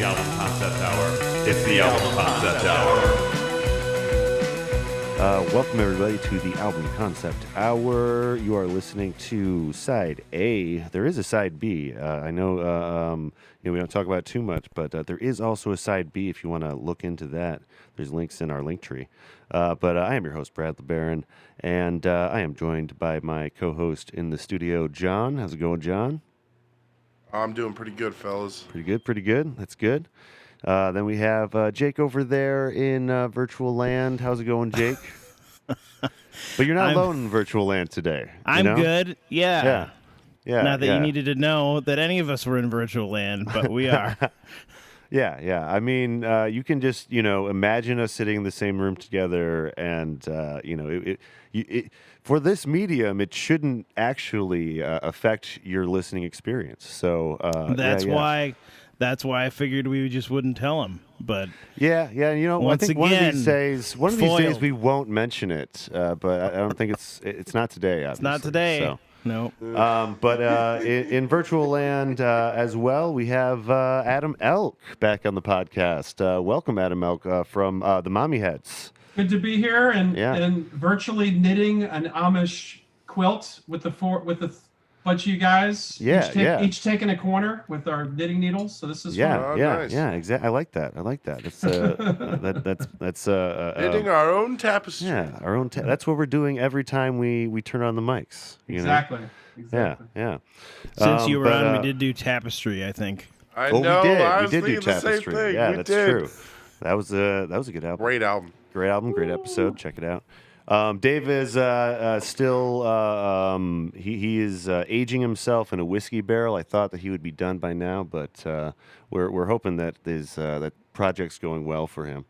Album Concept Hour. It's the Album Concept Hour. Welcome everybody to the Album Concept Hour. You are listening to Side A. There is a Side B. I know, we don't talk about it too much, but there is also a Side B if you want to look into that. There's links in our link tree. But I am your host, Brad LeBaron, and I am joined by my co-host in the studio, John. How's it going, John? I'm doing pretty good, fellas. Pretty good. That's good. Then we have Jake over there in virtual land. How's it going, Jake? But you're not alone in virtual land today. I'm good. Yeah. Not that you needed to know that any of us were in virtual land, but we are. Yeah. I mean, you can just, imagine us sitting in the same room together, and for this medium, it shouldn't actually affect your listening experience. So that's why I figured we just wouldn't tell him. But yeah. I think one of these days we won't mention it. But I don't think it's not today. Obviously. It's not today. So. No. But in virtual land as well, we have Adam Elk back on the podcast. Welcome, Adam Elk, from the Mommyheads. Good to be here and virtually knitting an Amish quilt with a bunch of you guys. Each taking a corner with our knitting needles. So this is fun. Nice. Exactly. I like that. That's knitting our own tapestry. Yeah, our own. That's what we're doing every time we turn on the mics. Exactly. Yeah. Since you were on, we did do tapestry, I think. I know. We did do tapestry. Yeah, that's true. That was a good album. Great album. Great album. Great episode. Check it out. Dave is still he is aging himself in a whiskey barrel. I thought that he would be done by now, but we're hoping that that project's going well for him.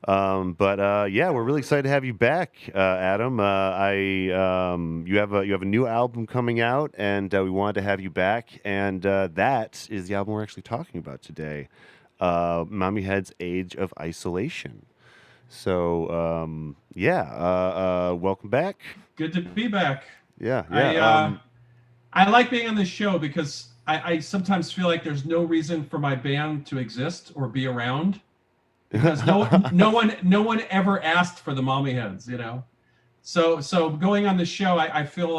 We're really excited to have you back, Adam. You have a new album coming out, and we wanted to have you back, and that is the album we're actually talking about today, Mommyheads' Age of Isolation. So, welcome back. Good to be back. Yeah. I like being on this show because I sometimes feel like there's no reason for my band to exist or be around because no one ever asked for the Mommyheads, So going on the show, I feel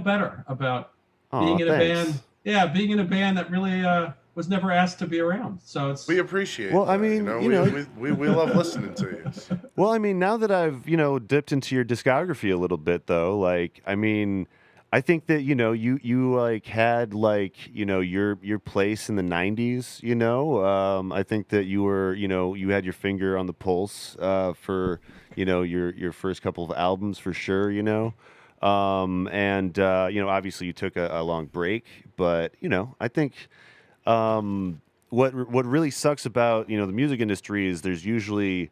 better about being in a band. Yeah, being in a band that really was never asked to be around. So we appreciate. Well, I mean, we love listening to you. So. Well, I mean, now that I've dipped into your discography a little bit, though, I think that you had your place in the '90s. I think that you were you had your finger on the pulse for your first couple of albums for sure. Obviously you took a long break, but I think. What really sucks about the music industry is there's usually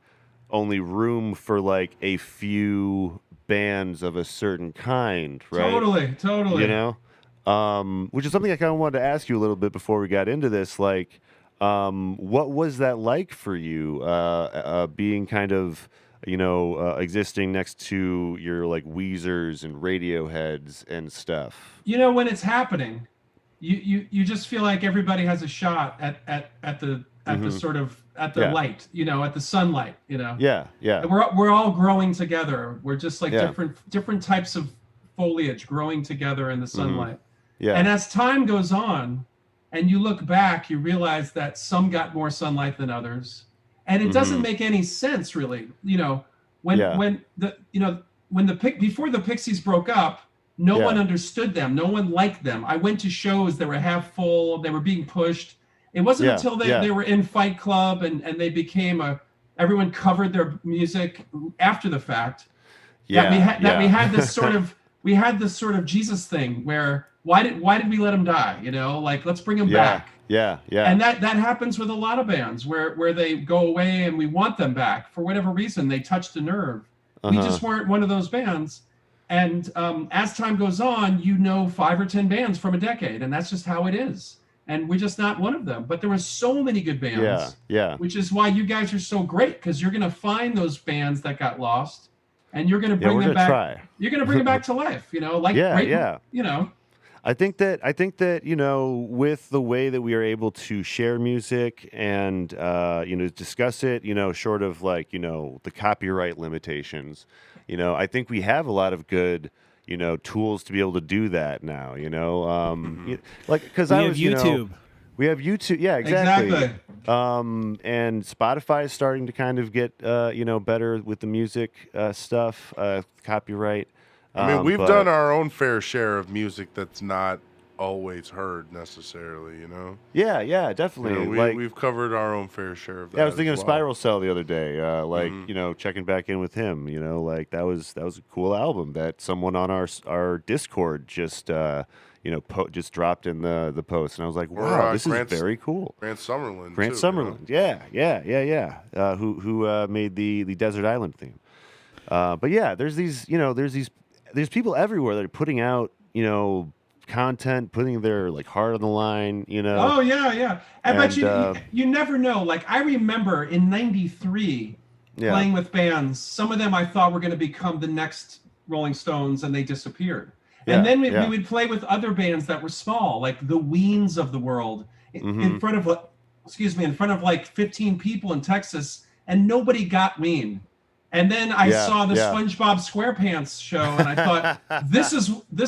only room for a few bands of a certain kind, right? Totally. Which is something I kind of wanted to ask you a little bit before we got into this. What was that like for you, being kind of existing next to your Weezers and Radioheads and stuff? When it's happening. You just feel like everybody has a shot at the sort of at the light, at the sunlight, Yeah. We're all growing together. We're just different types of foliage growing together in the sunlight. Mm-hmm. Yeah. And as time goes on, and you look back, you realize that some got more sunlight than others, and it doesn't make any sense really. Before the Pixies broke up. No one understood them. No one liked them. I went to shows that were half full. They were being pushed. It wasn't until they were in Fight Club and they became everyone covered their music after the fact. We had this sort of Jesus thing where why did we let him die? Let's bring him back. Yeah. And that happens with a lot of bands where they go away and we want them back for whatever reason. They touched a nerve. We just weren't one of those bands. And as time goes on, 5 or 10 bands from a decade, and that's just how it is. And we're just not one of them. But there were so many good bands, which is why you guys are so great, because you're going to find those bands that got lost, and you're going to bring them back. You're going to bring them back to life, I think that with the way that we are able to share music and discuss it, short of like the copyright limitations, I think we have a lot of good tools to be able to do that now. Like because we have YouTube. We have YouTube, yeah, exactly. And Spotify is starting to kind of get better with the music stuff, copyright. I mean, we've done our own fair share of music that's not always heard necessarily, Yeah, definitely. We've covered our own fair share of that. Yeah, I was thinking of Spiral Cell the other day, checking back in with him, that was a cool album that someone on our Discord just just dropped in the post, and I was like, wow, this is very cool. Grant Summerlin. Grant Summerlin, yeah. Who made the Desert Island theme. But yeah, there's there's people everywhere that are putting out, content, putting their like heart on the line, Oh yeah. But you never know. Like I remember in '93 playing with bands. Some of them I thought were going to become the next Rolling Stones, and they disappeared. And then we would play with other bands that were small, like the Weens of the world, in front of like 15 people in Texas, and nobody got Ween. And then I saw the SpongeBob SquarePants show, and I thought, this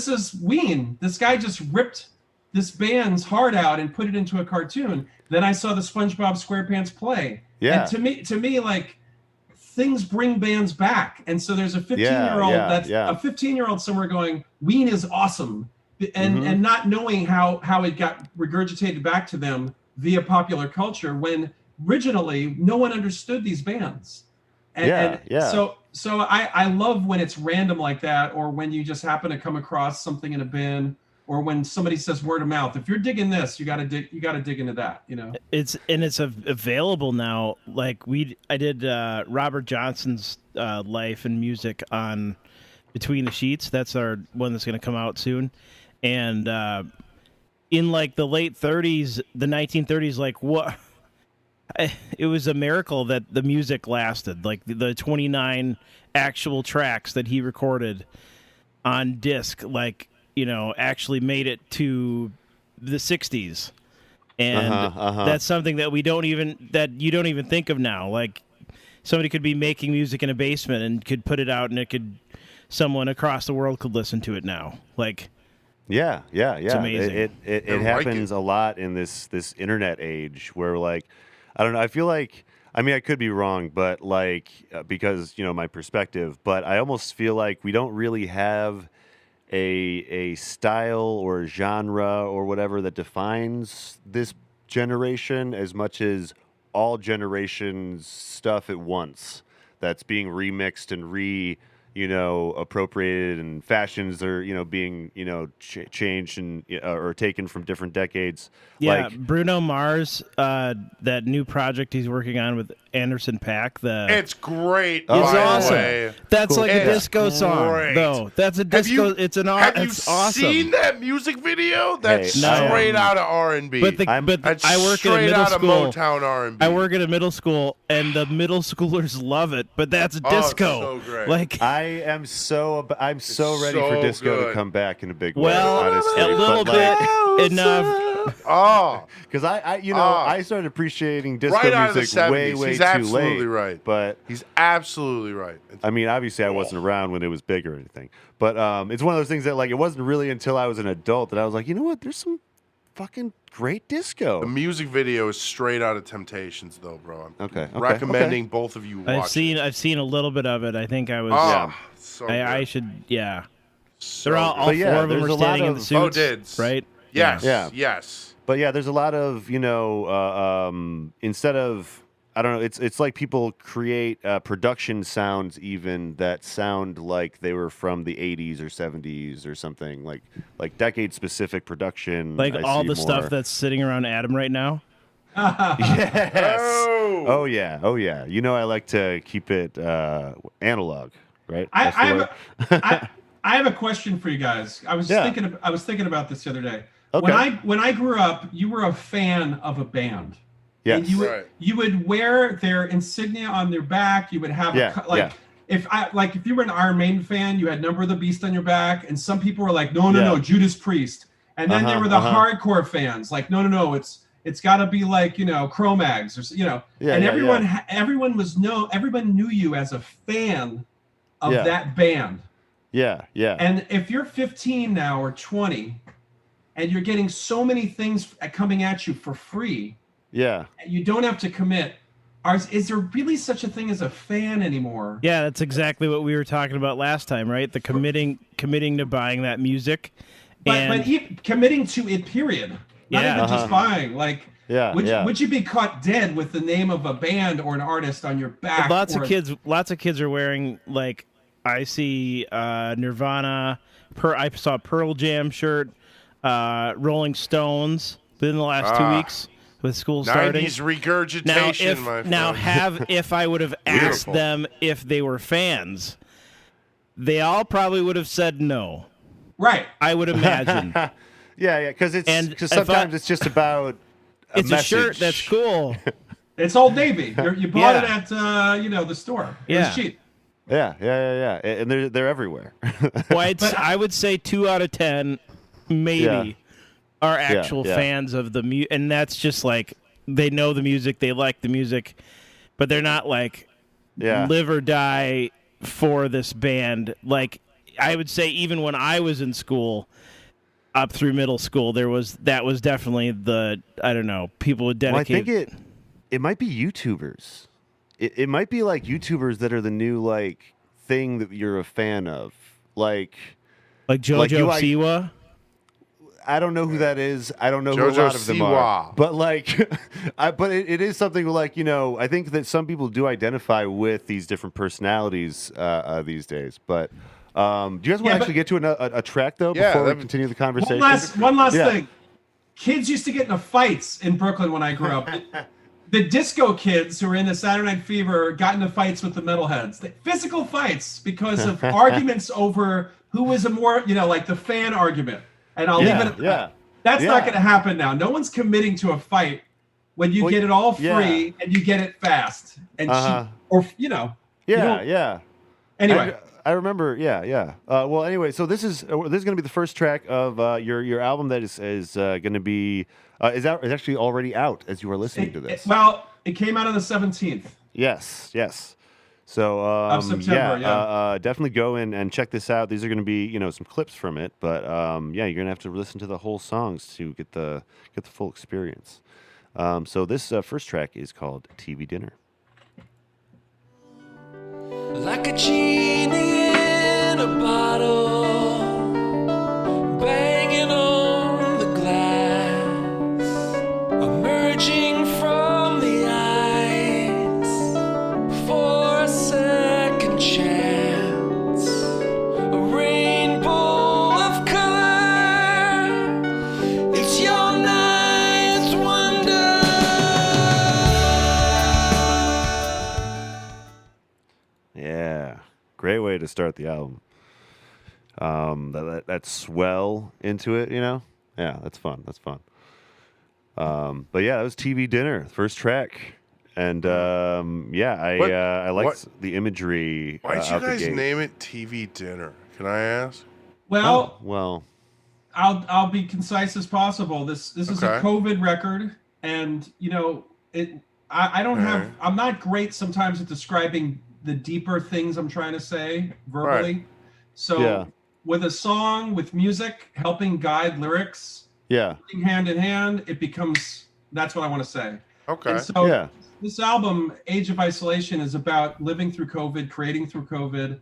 is Ween. This guy just ripped this band's heart out and put it into a cartoon. Then I saw the SpongeBob SquarePants play. Yeah. And to me, like, things bring bands back. And so there's a 15-year-old a 15-year-old somewhere going, Ween is awesome, and not knowing how it got regurgitated back to them via popular culture when originally no one understood these bands. So I love when it's random like that, or when you just happen to come across something in a bin, or when somebody says word of mouth. If you're digging this, you got to dig into that. It's available now. Like I did Robert Johnson's life and music on Between the Sheets. That's our one that's going to come out soon. And in like the late 30s, the 1930s, like what? It was a miracle that the music lasted. Like the 29 actual tracks that he recorded on disc, like, actually made it to the 60s. And that's something that you don't even think of now. Like somebody could be making music in a basement and could put it out, and someone across the world could listen to it now. Like, yeah. It's amazing. It happens a lot in this internet age where, like, I don't know. I feel like, I mean, I could be wrong, but like, because, my perspective, but I almost feel like we don't really have a style or genre or whatever that defines this generation as much as all generations stuff at once that's being remixed and appropriated, and fashions are, being, changed and or taken from different decades. Yeah, like, Bruno Mars, that new project he's working on with Anderson .Paak. It's great. It's awesome. That's cool. Like a disco song, though. That's a disco. It's awesome. Have you seen that music video? That's straight out of R&B. But I work at a middle school. Motown R&B. I work at a middle school, and the middle schoolers love it. But that's disco. It's so great. Like, I'm so ready for disco to come back in a big way. Honestly, a little bit enough. Because I started appreciating disco music way He's too absolutely late. Right. But he's absolutely right. I mean, obviously, I wasn't around when it was big or anything. But it's one of those things that, like, it wasn't really until I was an adult that I was like, you know what? There's some fucking great disco. The music video is straight out of Temptations, though, bro. Okay. Recommending both of you watch it. I've seen a little bit of it. I think I was. So I should. Yeah. So they're all four of them are standing in the suits. Right. Yes. Yeah. Yes. But yeah, there's a lot of, instead of, I don't know, it's like people create production sounds even that sound like they were from the 80s or 70s or something, like decade-specific production. Like all the stuff that's sitting around Adam right now? Yes. Oh, yeah. I like to keep it analog, right? I have a question for you guys. I was thinking about this the other day. Okay. When I grew up, you were a fan of a band. Yes. And you would wear their insignia on their back. You would have if you were an Iron Maiden fan, you had Number of the Beast on your back, and some people were like, no, Judas Priest. And then there were the hardcore fans, like, no, it's got to be like, Cro-Mags or and everyone knew you as a fan of that band. Yeah. And if you're 15 now or 20 and you're getting so many things coming at you for free, and you don't have to commit, is there really such a thing as a fan anymore? Yeah, that's exactly what we were talking about last time, right? The committing to buying that music. But committing to it, period. Not even just buying. Like, would you be caught dead with the name of a band or an artist on your back? Lots of kids are wearing, like, I see Nirvana. I saw a Pearl Jam shirt. Rolling Stones within the last 2 weeks with school starting. 90s regurgitation, my friend. If I would have asked them if they were fans, they all probably would have said no. Right. I would imagine. Because sometimes it's just about it's a shirt that's cool. It's Old Navy. You bought it at the store. It was cheap. Yeah, and they're everywhere. Well, I would say 2 out of 10 maybe are actual fans of the music, and that's just like they know the music, they like the music, but they're not like live or die for this band. Like, I would say even when I was in school, up through middle school, that was definitely people would dedicate. Well, I think it might be YouTubers. It might be like YouTubers that are the new like thing that you're a fan of, like JoJo Siwa. I don't know who that is. I don't know who a lot of them are. But like, but it is something like, I think that some people do identify with these different personalities these days. But do you guys want to actually get to a track though before we continue the conversation? One last thing. Kids used to get into fights in Brooklyn when I grew up. The disco kids who were into Saturday Night Fever got into fights with the metalheads. Physical fights because of arguments over who was a more, like the fan argument. And I'll leave it at that. That's not going to happen now. No one's committing to a fight when you get it all free and you get it fast. And Anyway. I remember, well, anyway, so this is going to be the first track of your album that is going to be is actually already out as you are listening to this. It came out on the 17th. Yes. So of September, definitely go in and check this out. These are going to be some clips from it, but you're going to have to listen to the whole songs to get the full experience. So this first track is called TV Dinner. Like a genie in a bottle, banging on the glass, emerging from the ice for a second chance, a rainbow of color, it's your ninth wonder. Yeah, great way to start the album. That swell into it, Yeah, that's fun. But yeah, that was TV Dinner, first track, and I liked the imagery. Why did you guys name it TV Dinner? Can I ask? Well, I'll be concise as possible. This is a COVID record, and I'm not great sometimes at describing the deeper things I'm trying to say verbally. Right. So with a song, with music, helping guide lyrics, working hand in hand, that's what I want to say. Okay. And so this album, Age of Isolation, is about living through COVID, creating through COVID,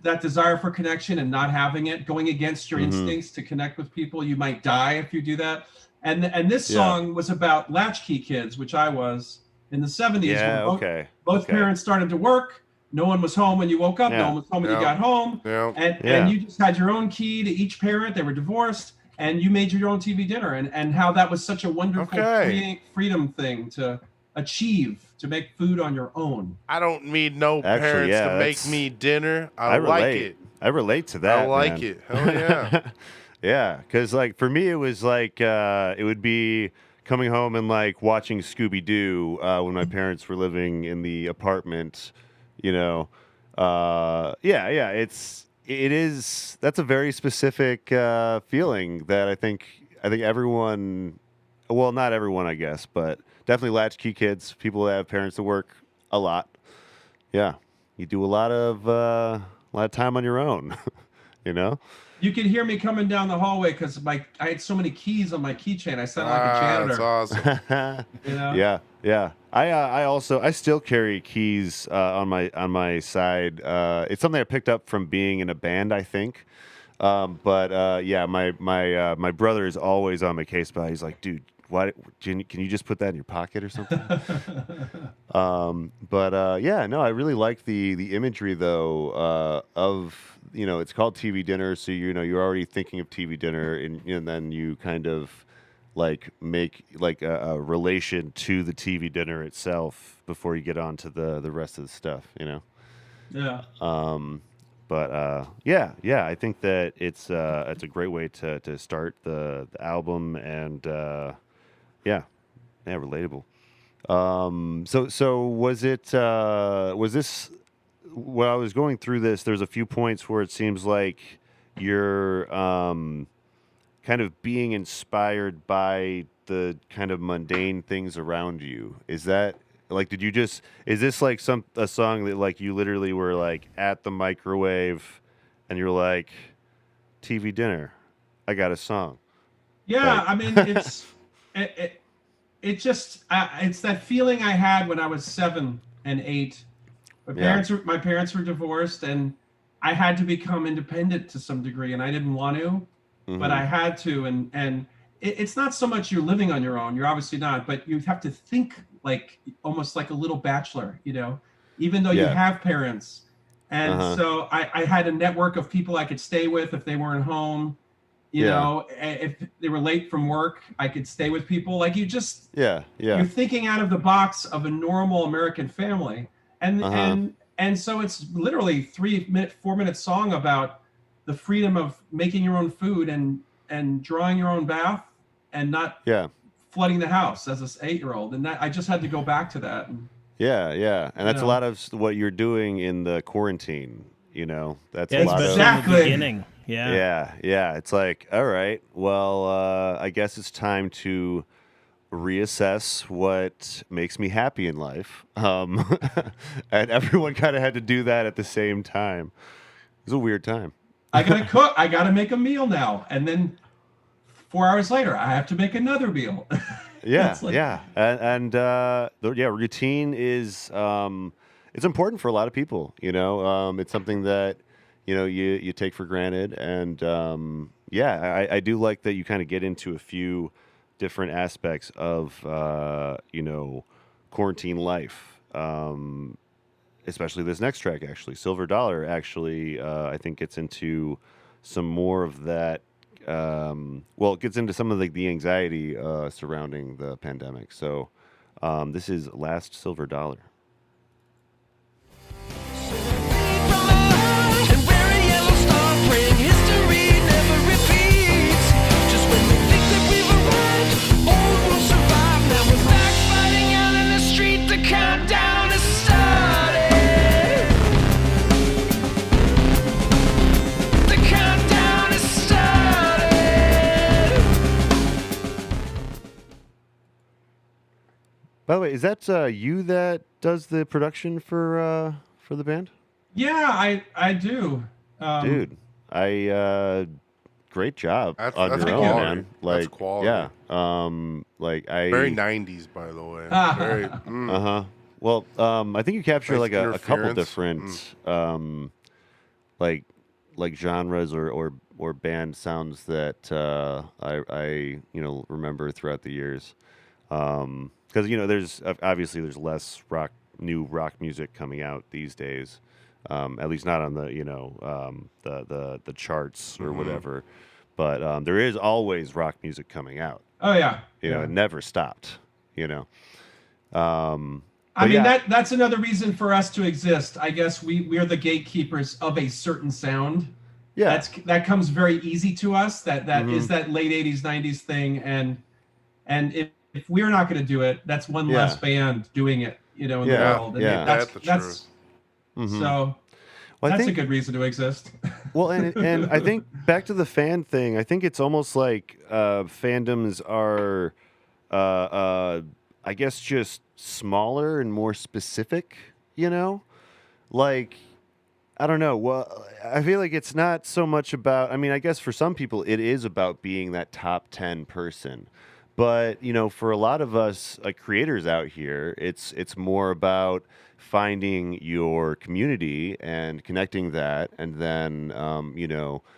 that desire for connection and not having it, going against your instincts to connect with people. You might die if you do that. And this song was about latchkey kids, which I was in the 70s. When both parents started to work. No one was home when you woke up. No one was home when you got home. And you just had your own key to each parent. They were divorced. And you made your own TV dinner. And how that was such a wonderful freedom thing to achieve, to make food on your own. I don't need no parents to make me dinner. I like it. I relate to that. I like it. Hell yeah. Yeah, because like for me, it was like it would be coming home and like watching Scooby-Doo when my parents were living in the apartment. It's it is. That's a very specific feeling that I think everyone, well, not everyone, I guess, but definitely latchkey kids, people that have parents that work a lot. Yeah, you do a lot of time on your own, you know. You could hear me coming down the hallway because I had so many keys on my keychain. I sounded like a janitor. That's awesome. You know? Yeah. I still carry keys on my side. It's something I picked up from being in a band, I think. But my brother is always on my case, but he's like, dude, why can you just put that in your pocket or something? I really like the imagery though of, it's called TV dinner, so you're already thinking of TV dinner, and then you kind of like make like a relation to the TV dinner itself before you get on to the rest of the stuff, Yeah. I think that it's a great way to start the album, and relatable. So was this when I was going through this, there's a few points where it seems like you're kind of being inspired by the kind of mundane things around you. Is that like, is this like a song that like you literally were like at the microwave and you're like, TV dinner, I got a song? Yeah, Like, I mean, it's that feeling I had when I was 7 and 8. My parents were divorced, and I had to become independent to some degree, and I didn't want to, but I had to. And it's not so much you're living on your own. You're obviously not, but you have to think like almost like a little bachelor, even though you have parents. And so I had a network of people I could stay with if they weren't home. If they were late from work, I could stay with people. Like you're thinking out of the box of a normal American family. And so it's literally 4-minute song about the freedom of making your own food and drawing your own bath and not flooding the house as an 8-year-old. And that I just had to go back to that. And that's a lot of what you're doing in the quarantine. That's a lot exactly. In the beginning. Yeah. It's like, all right, well, I guess it's time to reassess what makes me happy in life. And everyone kind of had to do that at the same time. It was a weird time. I gotta cook. I gotta make a meal now, and then 4 hours later, I have to make another meal. Routine is it's important for a lot of people. It's something that you take for granted, and I do like that you kind of get into a few different aspects of quarantine life, especially this next track. Actually, Silver Dollar I think gets into some more of that. It gets into some of the anxiety surrounding the pandemic. So this is Last Silver Dollar. By the way, is that you that does the production for the band? Yeah, I do. Dude, great job on your own, man. Like, that's quality. Yeah. Very 90s, by the way. Very. Well, I think you capture like a couple different like genres or band sounds that I remember throughout the years. Because there's less new rock music coming out these days, at least not on the charts or whatever. But there is always rock music coming out. Oh yeah, it never stopped. That's another reason for us to exist. I guess we are the gatekeepers of a certain sound. Yeah, that comes very easy to us. That is that late 80s, 90s thing, and if we're not going to do it, that's one less band doing it, in the world. And that's the truth. So. Well, That's a good reason to exist. Well, and I think back to the fan thing. I think it's almost like fandoms are, I guess, just smaller and more specific. You know, like I don't know. Well, I feel like it's not so much about. I mean, I guess for some people it is about being that top 10 person. But for a lot of us creators out here, it's more about finding your community and connecting that, and then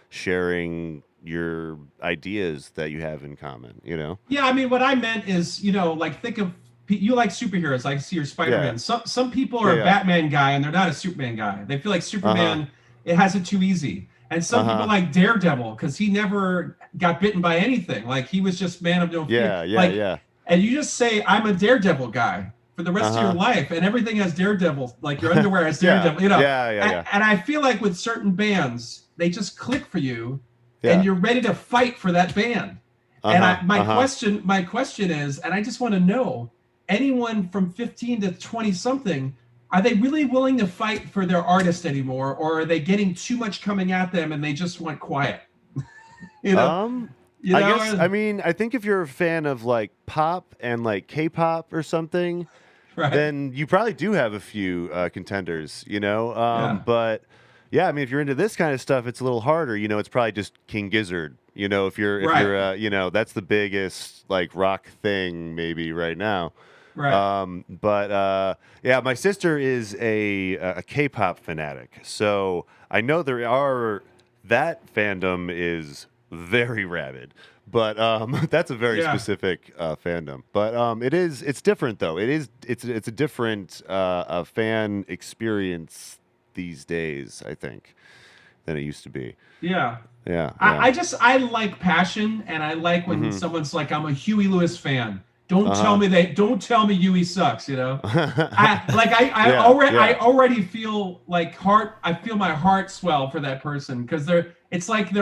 sharing your ideas that you have in common. Yeah, I mean, what I meant is, like think of you like superheroes. I see your Spider-Man. Some people are a Batman guy and they're not a Superman guy. They feel like Superman it has it too easy. And some people like Daredevil because he never got bitten by anything. Like he was just man of no fear. Yeah. And you just say, I'm a Daredevil guy for the rest of your life, and everything has Daredevil. Like your underwear has Daredevil. And I feel like with certain bands, they just click for you, and you're ready to fight for that band. And my question is, and I just want to know, anyone from 15 to 20 something. Are they really willing to fight for their artist anymore, or are they getting too much coming at them and they just want quiet? I think if you're a fan of like pop and like K-pop or something, then you probably do have a few contenders. But yeah, I mean, if you're into this kind of stuff, it's a little harder. It's probably just King Gizzard. If you're that's the biggest like rock thing maybe right now. Right. My sister is a K-pop fanatic, so I know that fandom is very rabid, but that's a very specific fandom. But it's different though. It's a different fan experience these days, I think, than it used to be. Yeah. I like passion, and I like when someone's like, I'm a Huey Lewis fan. Don't tell me Huey sucks, I already feel like I feel my heart swell for that person, because they're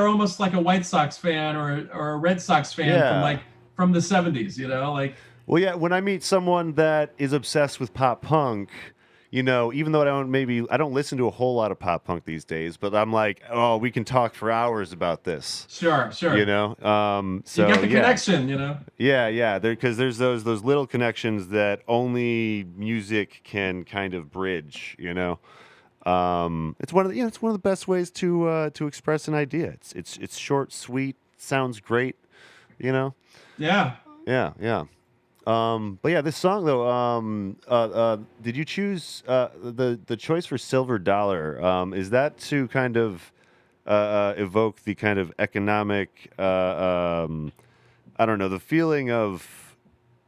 almost like a White Sox fan or a Red Sox fan from the 70s, Well, yeah, when I meet someone that is obsessed with pop punk, even though I don't listen to a whole lot of pop punk these days, but I'm like, oh, we can talk for hours about this. Sure. So you get the connection, Yeah, because there's those little connections that only music can kind of bridge. It's one of the best ways to express an idea. It's short, sweet, sounds great. Yeah. But yeah, this song though, did you choose the choice for Silver Dollar? Is that to kind of evoke the kind of economic, I don't know, the feeling of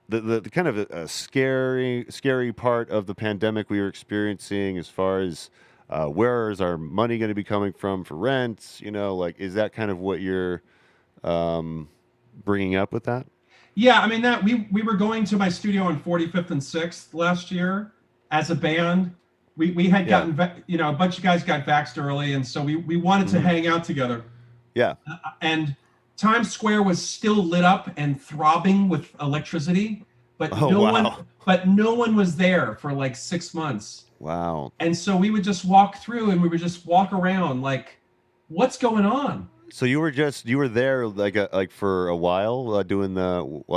the kind of a scary part of the pandemic we were experiencing, as far as where is our money going to be coming from for rent? Is that kind of what you're bringing up with that? Yeah, I mean that we were going to my studio on 45th and 6th last year as a band. We had gotten a bunch of guys got vaxxed early, and so we wanted to hang out together. Yeah. And Times Square was still lit up and throbbing with electricity, but no one was there for like 6 months. Wow. And so we would just walk through, and we would just walk around like, what's going on? So you were there like for a while while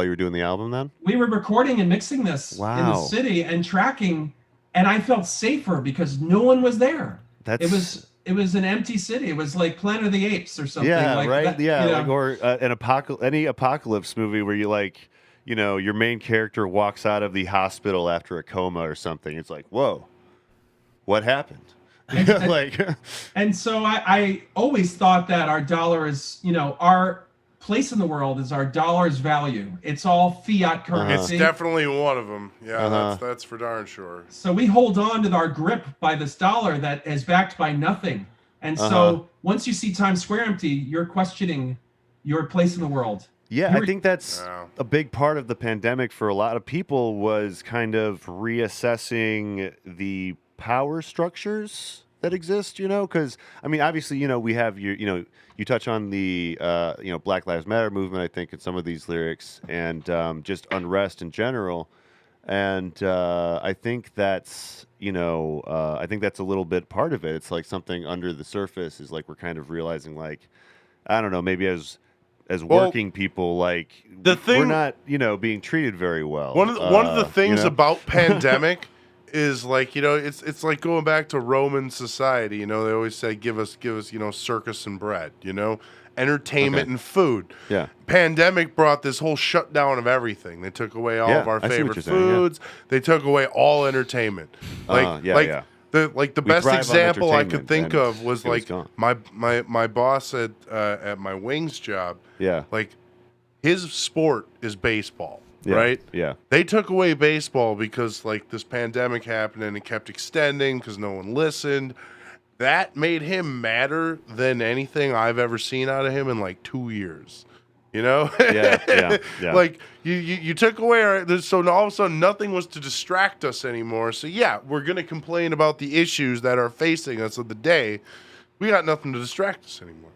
you were doing the album then? We were recording and mixing this in the city and tracking, and I felt safer because no one was there. It was an empty city. It was like Planet of the Apes or something. Yeah, like right. That, yeah, or any apocalypse movie where your main character walks out of the hospital after a coma or something. It's like, whoa, what happened? And so I always thought that our dollar is, our place in the world is our dollar's value. It's all fiat currency. It's definitely one of them. Yeah, that's for darn sure. So we hold on to our grip by this dollar that is backed by nothing. And so once you see Times Square empty, you're questioning your place in the world. Yeah, I think that's a big part of the pandemic for a lot of people, was kind of reassessing the power structures that exist, because I mean, obviously, we have you touch on the Black Lives Matter movement, I think, in some of these lyrics, and just unrest in general. And I think that's I think that's a little bit part of it. It's like something under the surface is like we're kind of realizing, like, I don't know, maybe as working people, like we're not being treated very well. One of the things about pandemic is like it's like going back to Roman society. They always say give us circus and bread. Entertainment and food. Yeah. Pandemic brought this whole shutdown of everything. They took away all of our favorite foods. They took away all entertainment. The best example I could think of was like my boss at my wings job. Yeah. Like his sport is baseball. Yeah, right? Yeah. They took away baseball because like this pandemic happened and it kept extending because no one listened. That made him madder than anything I've ever seen out of him in like 2 years. Yeah. Like you took away so all of a sudden nothing was to distract us anymore. So yeah, we're gonna complain about the issues that are facing us of the day. We got nothing to distract us anymore.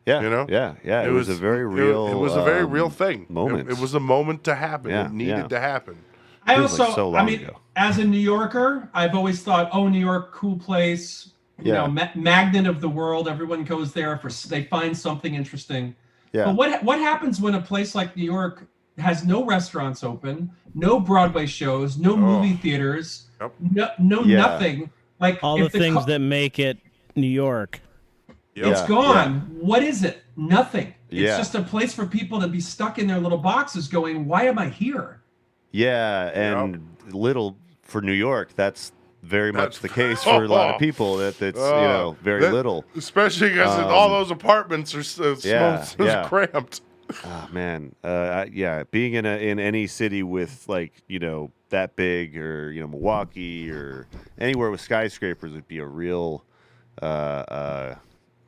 Yeah, yeah. It was a very real. It was a very real thing. Moment. It was a moment to happen. Yeah, it needed to happen. I Feels also, like so long ago. as a New Yorker, I've always thought, oh, New York, cool place. Magnet of the world. Everyone goes there they find something interesting. Yeah. But what happens when a place like New York has no restaurants open, no Broadway shows, no movie theaters, nothing? Like all the things that make it New York. It's gone. Yeah. What is it? Nothing. It's Yeah. just a place for people to be stuck in their little boxes going, why am I here? Yeah, and little for New York, that's very much the case for a lot of people. That it's very little, especially because all those apartments are so cramped. Oh man, being in any city with like that big or Milwaukee or anywhere with skyscrapers would be a real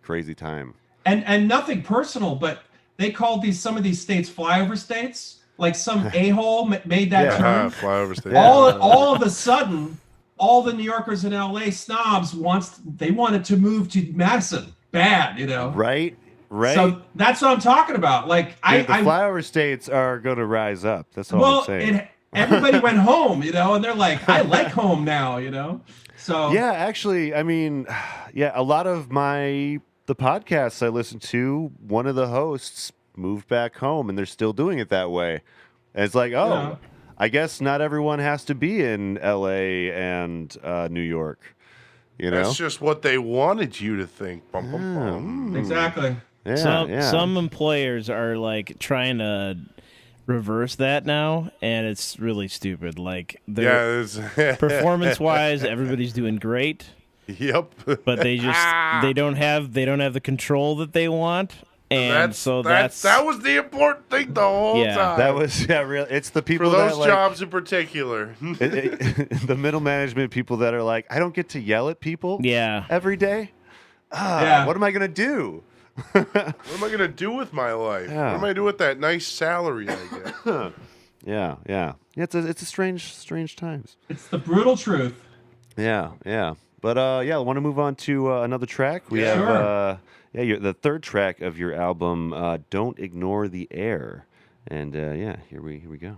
crazy time. And nothing personal, but they called some of these states flyover states. Like some a-hole made that term. Flyover states. All of a sudden, all the New Yorkers in LA snobs wanted to move to Madison. Bad, Right. So that's what I'm talking about. Like the flyover states are going to rise up. That's all I'm saying. Everybody went home, and they're like, I like home now, So yeah, actually, I mean, a lot of the podcasts I listen to, one of the hosts moved back home, and they're still doing it that way. And it's like, I guess not everyone has to be in L.A. and New York. That's just what they wanted you to think. Bum, bum, bum. Exactly. Yeah, some employers are like trying to reverse that now, and it's really stupid. Like, performance-wise, everybody's doing great. Yep. But they don't have the control that they want. And that was the important thing the whole time. That was real. It's the people for those that jobs in particular. The middle management people that are like, I don't get to yell at people. Every day. What am I gonna do? What am I gonna do with my life? Yeah. What am I gonna do with that nice salary I get? Yeah. It's a strange times. It's the brutal truth. Yeah. But I want to move on to another track. We have the third track of your album, "Don't Ignore the Air," and here we go.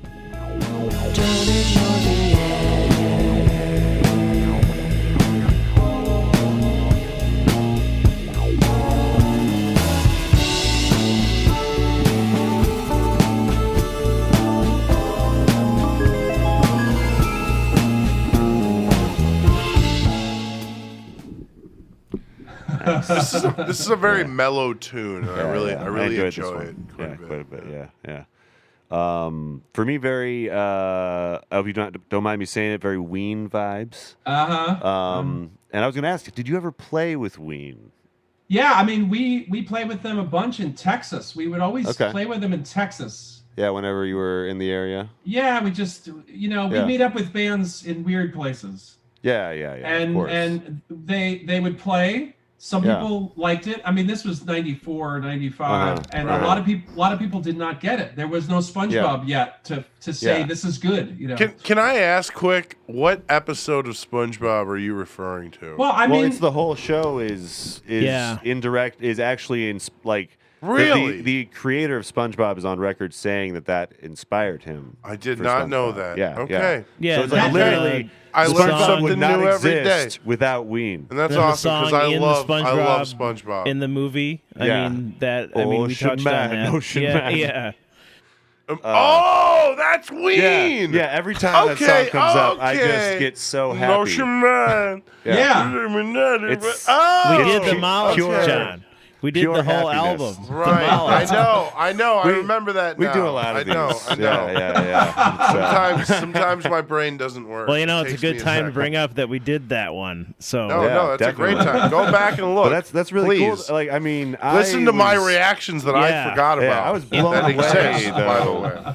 Don't ignore the air. This is a very mellow tune. I really enjoy it. Quite a bit. Yeah. For me, very. I hope you don't mind me saying it. Very Ween vibes. And I was going to ask, did you ever play with Ween? Yeah, I mean, we played with them a bunch in Texas. We would always play with them in Texas. Yeah, whenever you were in the area. Yeah, we just we meet up with bands in weird places. Yeah. And they would play. Some people liked it. I mean, this was 94, 95, and a lot of people did not get it. There was no SpongeBob yet to say this is good. Can I ask quick, what episode of SpongeBob are you referring to? Well, I mean, it's the whole show is indirect, is actually in like Really? The creator of SpongeBob is on record saying that inspired him. I did not know that. Yeah. Okay. Yeah, So it's like literally, I learn SpongeBob something would not new every day. exist without Ween. And that's Then the awesome because song I in love the SpongeBob. in the movie. I Yeah. mean that. Ocean we touched Man, on that. Ocean yeah, Man. yeah. That's Ween. Yeah, every time that song comes up, I just get so happy. Ocean Man. Yeah. It's- Oh, We did the Molly, pure- John. We did pure the whole happiness. album. Right. The Molly. I know. I remember that We now. do a lot of these. I know. Yeah. Sometimes my brain doesn't work. Well, you know, It it's a takes good me time to second. bring up that we did that one. So No, Yeah, that's a great definitely. time. Go back and look. But that's really Please. cool. Like, I mean, Listen to my was- reactions that Yeah. I forgot about. Yeah, I was blown that away, exists, by the though. way.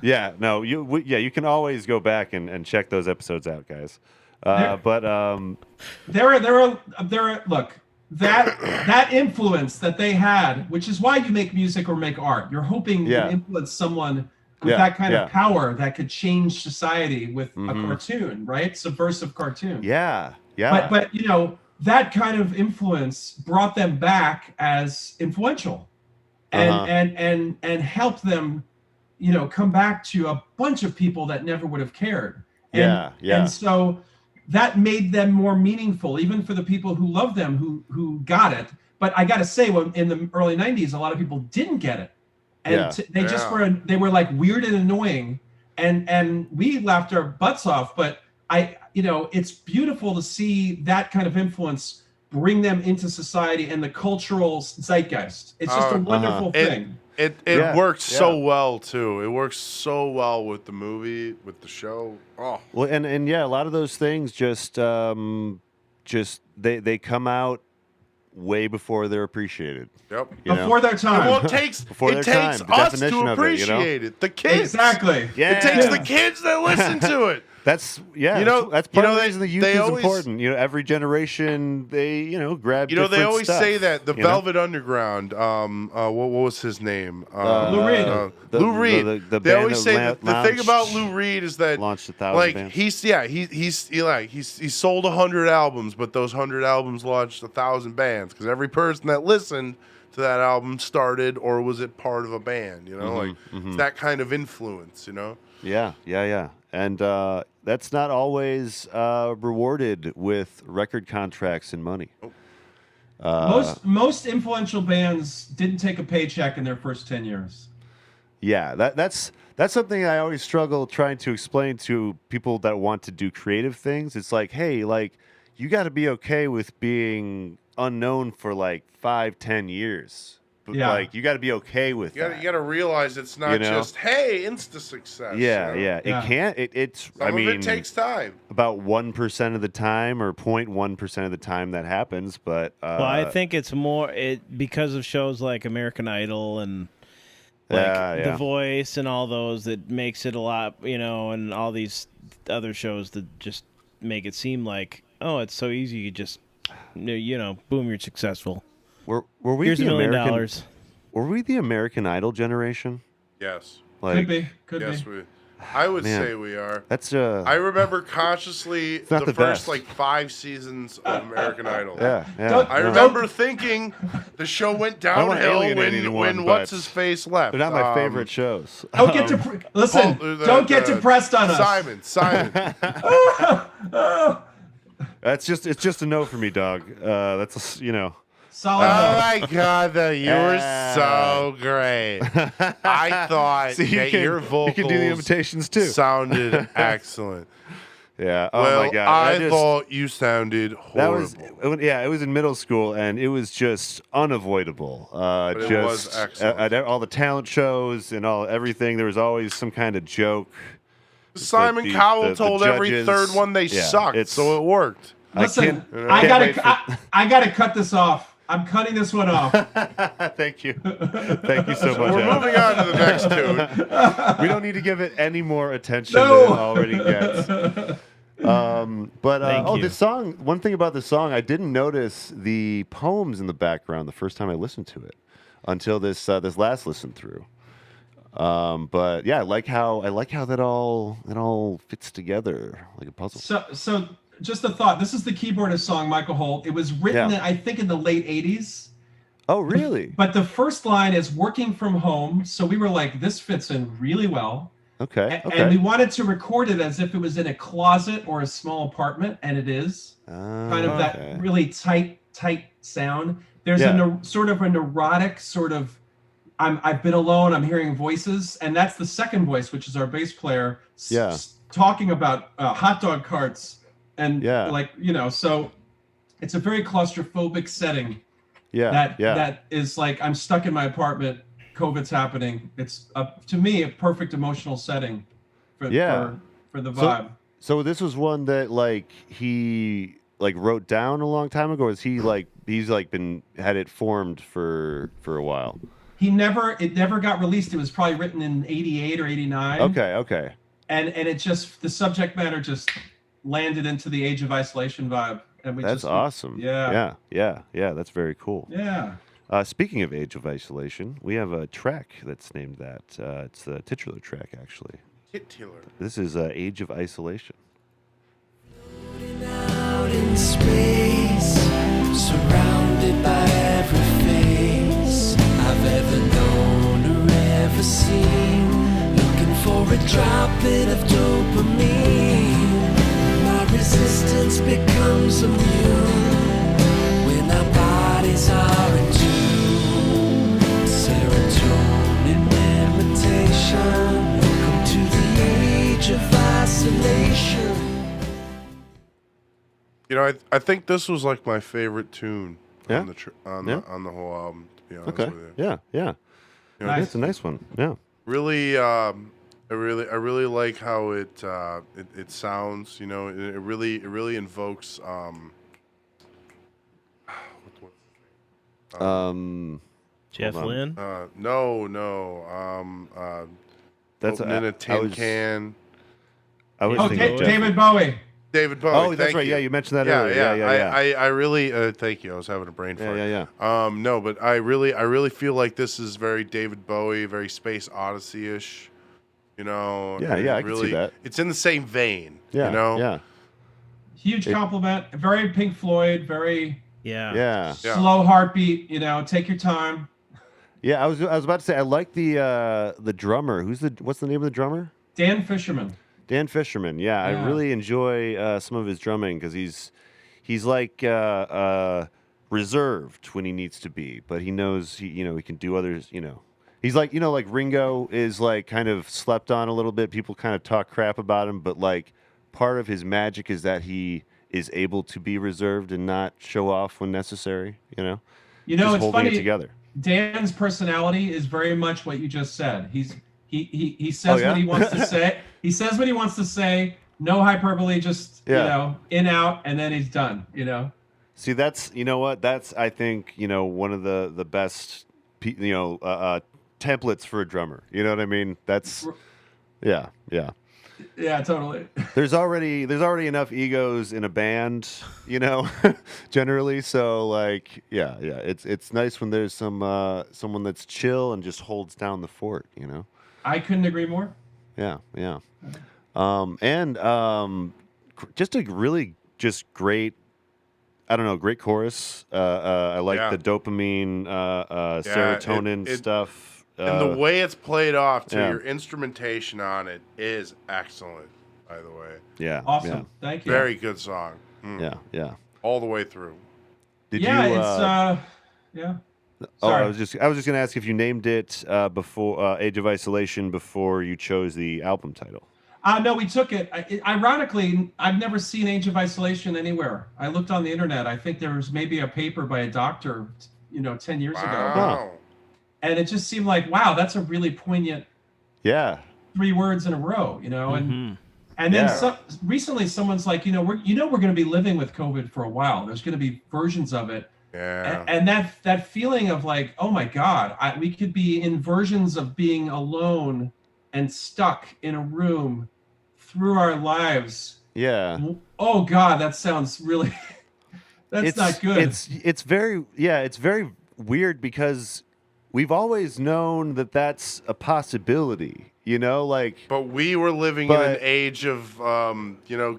Yeah, no, you can always go back and check those episodes out, guys. But Look, that influence that they had, which is why you make music or make art. You're hoping you Yeah. can influence someone with Yeah, that kind yeah. of power that could change society with a Mhm. cartoon, right? Subversive cartoon. yeah, But you know, that kind of influence brought them back as influential and Uh-huh. and helped them, you know, come back to a bunch of people that never would have cared. And so that made them more meaningful, even for the people who loved them, who got it. But I got to say, when in the early '90s, a lot of people didn't get it, and they were like weird and annoying, and we laughed our butts off. But it's beautiful to see that kind of influence bring them into society and the cultural zeitgeist. It's just a wonderful thing. It works so well too. It works so well with the movie, with the show. Oh, well, and yeah, a lot of those things just they come out way before they're appreciated. Yep. Before their time. Well, it takes us to appreciate it. The kids. Exactly. Yeah. It takes the kids that listen to it. That's part of the reason the youth is important. You know, every generation they grab. You know, they different always stuff, say that the Velvet Underground. What was his name? Lou Reed. Lou Reed. The They always band say that that the thing about Lou Reed is that launched 1,000 like bands. he sold 100 albums, but those 100 albums launched 1,000 bands because every person that listened to that album started or was it part of a band. You know, it's that kind of influence. You know. Yeah. And that's not always rewarded with record contracts and money. Most influential bands didn't take a paycheck in their first 10 years. Yeah, that's something I always struggle trying to explain to people that want to do creative things. It's like, hey, like you got to be okay with being unknown for like 5-10 years. But like you got to be okay with that. You got to realize it's not just insta success. Yeah. It can't. It's. Some of it takes time. About 1% of the time, or 0.1% of the time that happens. But well, I think it's more because of shows like American Idol and The Voice and all those that makes it a lot. And all these other shows that just make it seem like it's so easy. You just boom, you're successful. Were we Here's the $1 million. American? Were we the American Idol generation? Yes. Could be. I would say we are. That's I remember consciously not the the first best. like 5 seasons of American Idol. Yeah. I remember thinking the show went downhill when what's his face left. They're not my favorite shows. Don't get get depressed on us. Simon. It's just a no for me, dog. That's Solid. Oh my God, you were so great. I thought your vocals you can do the imitations too. Sounded excellent. Yeah. Oh well, my God. I thought you sounded horrible. It was in middle school, and it was just unavoidable. It was excellent. At all the talent shows and everything, there was always some kind of joke. Simon Cowell told every third one they sucked, so it worked. Listen, I gotta cut this off. I'm cutting this one off. Thank you so much. We're moving on to the next tune. We don't need to give it any more attention than it already gets. This song. One thing about this song, I didn't notice the poems in the background the first time I listened to it until this last listen through. But yeah, I like how that all fits together like a puzzle. So just a thought. This is the keyboardist song, Michael Holt. It was written, I think, in the late '80s. Oh, really? But the first line is working from home. So we were like, this fits in really well. Okay. And we wanted to record it as if it was in a closet or a small apartment, and it is. Kind of that really tight sound. There's a sort of a neurotic sort of, I've been alone, I'm hearing voices, and that's the second voice, which is our bass player, talking about hot dog carts and so it's a very claustrophobic setting. That is like, I'm stuck in my apartment, COVID's happening. It's to me a perfect emotional setting for the vibe. So this was one that like he like wrote down a long time ago, or is he like he's like had it formed for a while? It never got released. It was probably written in 88 or 89. Okay. And it just, the subject matter just landed into the Age of Isolation vibe. And that's awesome. Yeah. That's very cool. Yeah. Speaking of Age of Isolation, we have a track that's named that. It's the titular track, actually. Titular. This is Age of Isolation. Floating out in space, surrounded by every face I've ever known or ever seen, looking for a drop-in of dopamine. My resistance becomes immune when our bodies are in tune. Serotonin meditation, welcome to the age of isolation. You know, I think this was like my favorite tune on the whole album. To be honest with you. Yeah. You know, Nice. It's a nice one. Yeah. Really, I really like how it sounds. You know, it really invokes. Jeff Lynne. No. That's in a tin can. I was thinking David Bowie. David Bowie. Oh, that's right. You. Yeah, you mentioned that earlier. Yeah. I really thank you. I was having a brain fart. Yeah. No, but I really feel like this is very David Bowie, very Space Odyssey-ish. You know. Yeah. I can see that. It's in the same vein. Yeah. You know. Yeah. Huge compliment. Very Pink Floyd. Very slow heartbeat. You know, take your time. Yeah, I was about to say I like the drummer. What's the name of the drummer? Dan Fisherman. Dan Fisherman. Yeah. I really enjoy some of his drumming because he's like reserved when he needs to be, but he knows he can do others. You know, he's like like Ringo is like kind of slept on a little bit. People kind of talk crap about him, but like part of his magic is that he is able to be reserved and not show off when necessary. You know, it's holding funny. It together. Dan's personality is very much what you just said. He says what he wants to say. He says what he wants to say. No hyperbole, just in out, and then he's done. You know. See, that's that's I think one of the best templates for a drummer. You know what I mean? That's yeah. Yeah, totally. There's already enough egos in a band, generally. So like, yeah. It's nice when there's someone that's chill and just holds down the fort. I couldn't agree more. Yeah. Just a really just great. I don't know, great chorus. I like the dopamine, serotonin stuff. And the way it's played off to your instrumentation on it is excellent, by the way. Yeah. Awesome. Yeah. Thank you. Very good song. Yeah. All the way through. Sorry. I was just going to ask if you named it before Age of Isolation before you chose the album title. No, we took it. Ironically, I've never seen Age of Isolation anywhere. I looked on the internet. I think there was maybe a paper by a doctor, 10 years ago. Wow. And it just seemed like, wow, that's a really poignant 3 words in a row, and then recently someone's like, we're going to be living with COVID for a while. There's going to be versions of it. Yeah. And that feeling of like, oh my God, we could be in versions of being alone and stuck in a room through our lives. Yeah. Oh God, that sounds really, that's not good. It's very weird because we've always known that that's a possibility, But we were living in an age of,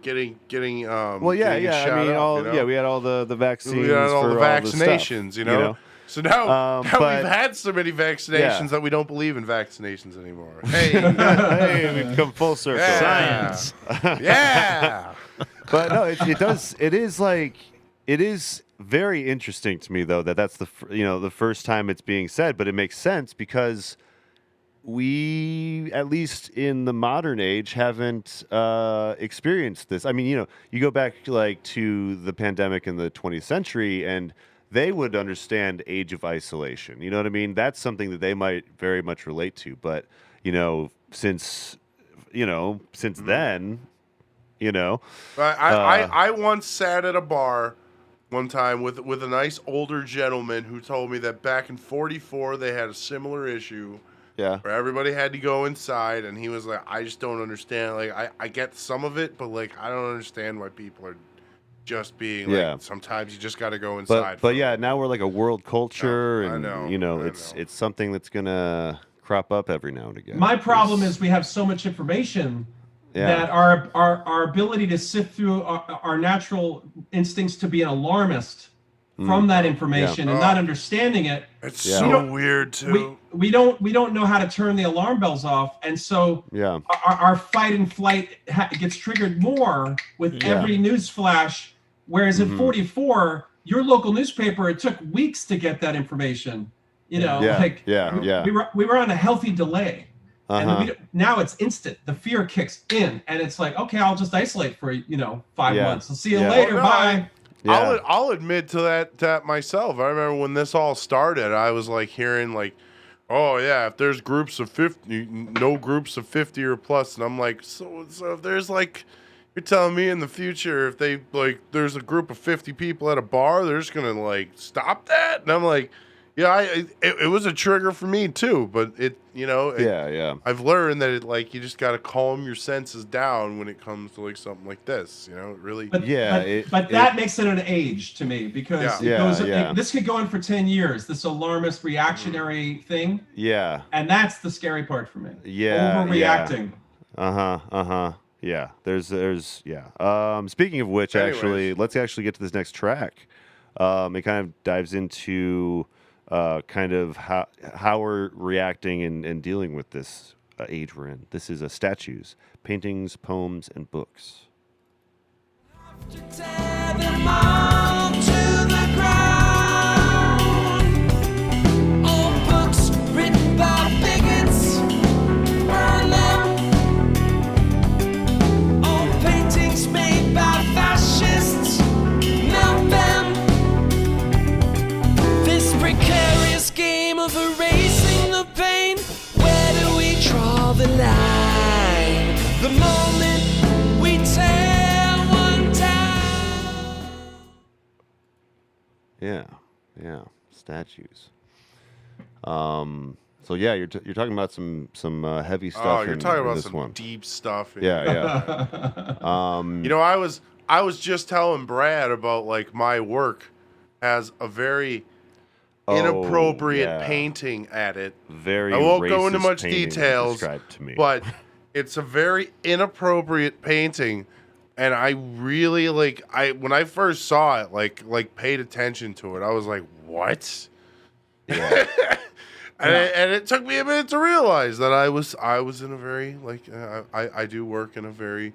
getting. Well, yeah. I mean, we had all the vaccines. We had all the vaccinations, So now we've had so many vaccinations that we don't believe in vaccinations anymore. Hey, hey, we've come full circle. Yeah. Science. Yeah. But no, it is very interesting to me though that's the first time it's being said, but it makes sense because we, at least in the modern age, haven't experienced this. I mean, you go back like to the pandemic in the 20th century, and they would understand age of isolation. You know what I mean? That's something that they might very much relate to. But since then, I once sat at a bar one time with a nice older gentleman who told me that back in '44 they had a similar issue. Yeah. Where everybody had to go inside, and he was like, I just don't understand. Like, I get some of it, but, like, I don't understand why people are just being, like, sometimes you just got to go inside. But yeah, now we're like a world culture, and, I know. It's something that's going to crop up every now and again. My problem is we have so much information that our ability to sift through our natural instincts to be an alarmist from that information and not understanding it. It's so weird too. We don't know how to turn the alarm bells off, and so our fight and flight gets triggered more with every news flash. Whereas in '44, your local newspaper, it took weeks to get that information. We were on a healthy delay. And now it's instant. The fear kicks in, and it's like, okay, I'll just isolate for 5 months. I'll see you later. Bye. Yeah. I'll admit to that myself. I remember when this all started, I was like hearing like, oh yeah, if there's groups of 50, no groups of 50 or plus, and I'm like, so if there's like, you're telling me in the future if they like there's a group of 50 people at a bar, they're just gonna like stop that? And I'm like, yeah, it was a trigger for me too, but I've learned that you just got to calm your senses down when it comes to like something like this, it really. But that makes it an age to me because this could go on for 10 years. This alarmist reactionary thing. Yeah. And that's the scary part for me. Yeah. Overreacting. Yeah. There's. Speaking of which, actually, let's actually get to this next track. It kind of dives into. Kind of how we're reacting and dealing with this age we're in. This is statues, paintings, poems, and books. Tear them all to the ground. All books written by bigots, burn them. All paintings made by fascists, melt them. This precarious game of erasing the pain, where do we draw the line? The moment we tear one down. Yeah, statues. So yeah, you're talking about some heavy stuff. Oh, you're talking about this some one. deep stuff. Yeah. I was just telling Brad about like my work has a very inappropriate painting at it. Very. I won't go into racist much painting details, described to me. but it's a very inappropriate painting, and I really when I first saw it, like paid attention to it. I was like, what? Yeah. And it took me a minute to realize that I was in a very I do work in a very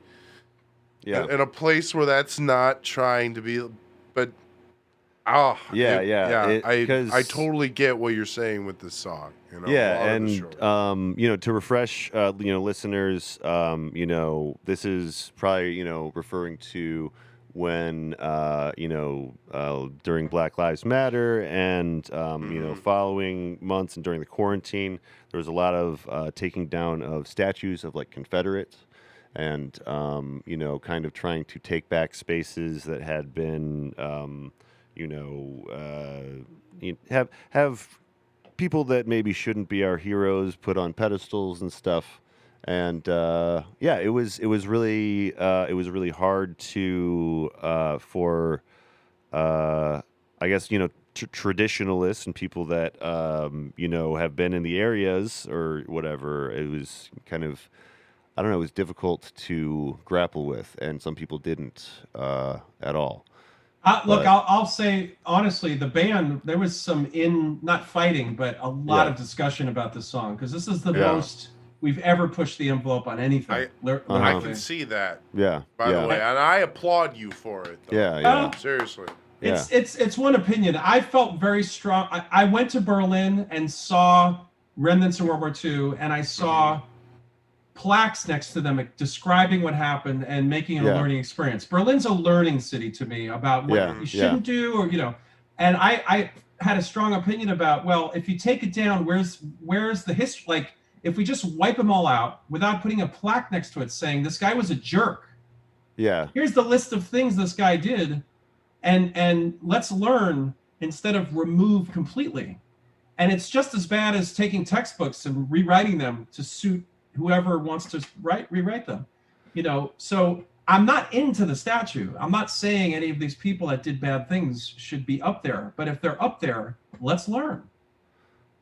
in a place where that's not trying to be, but I totally get what you're saying with this song. To refresh listeners, this is probably referring to when during Black Lives Matter and following months and during the quarantine, there was a lot of taking down of statues of like Confederates and kind of trying to take back spaces that had been have people that maybe shouldn't be our heroes put on pedestals and stuff. And it was really hard to for I guess traditionalists and people that have been in the areas or whatever. It was kind of, I don't know, it was difficult to grapple with, and some people didn't at all. Look, I'll say honestly, the band, there was some not fighting, but a lot of discussion about this song because this is the most we've ever pushed the envelope on anything. I can see that. Yeah. By the way, and I applaud you for it. Though. Yeah. Seriously. It's one opinion. I felt very strong. I went to Berlin and saw remnants of World War II, and I saw plaques next to them describing what happened and making it a learning experience. Berlin's a learning city to me about what you shouldn't do, or and I had a strong opinion about, well, if you take it down, where's the history? Like, if we just wipe them all out without putting a plaque next to it saying this guy was a jerk. Yeah. Here's the list of things this guy did, and let's learn instead of remove completely. And it's just as bad as taking textbooks and rewriting them to suit whoever wants to rewrite them. So I'm not into the statue. I'm not saying any of these people that did bad things should be up there, but if they're up there, let's learn.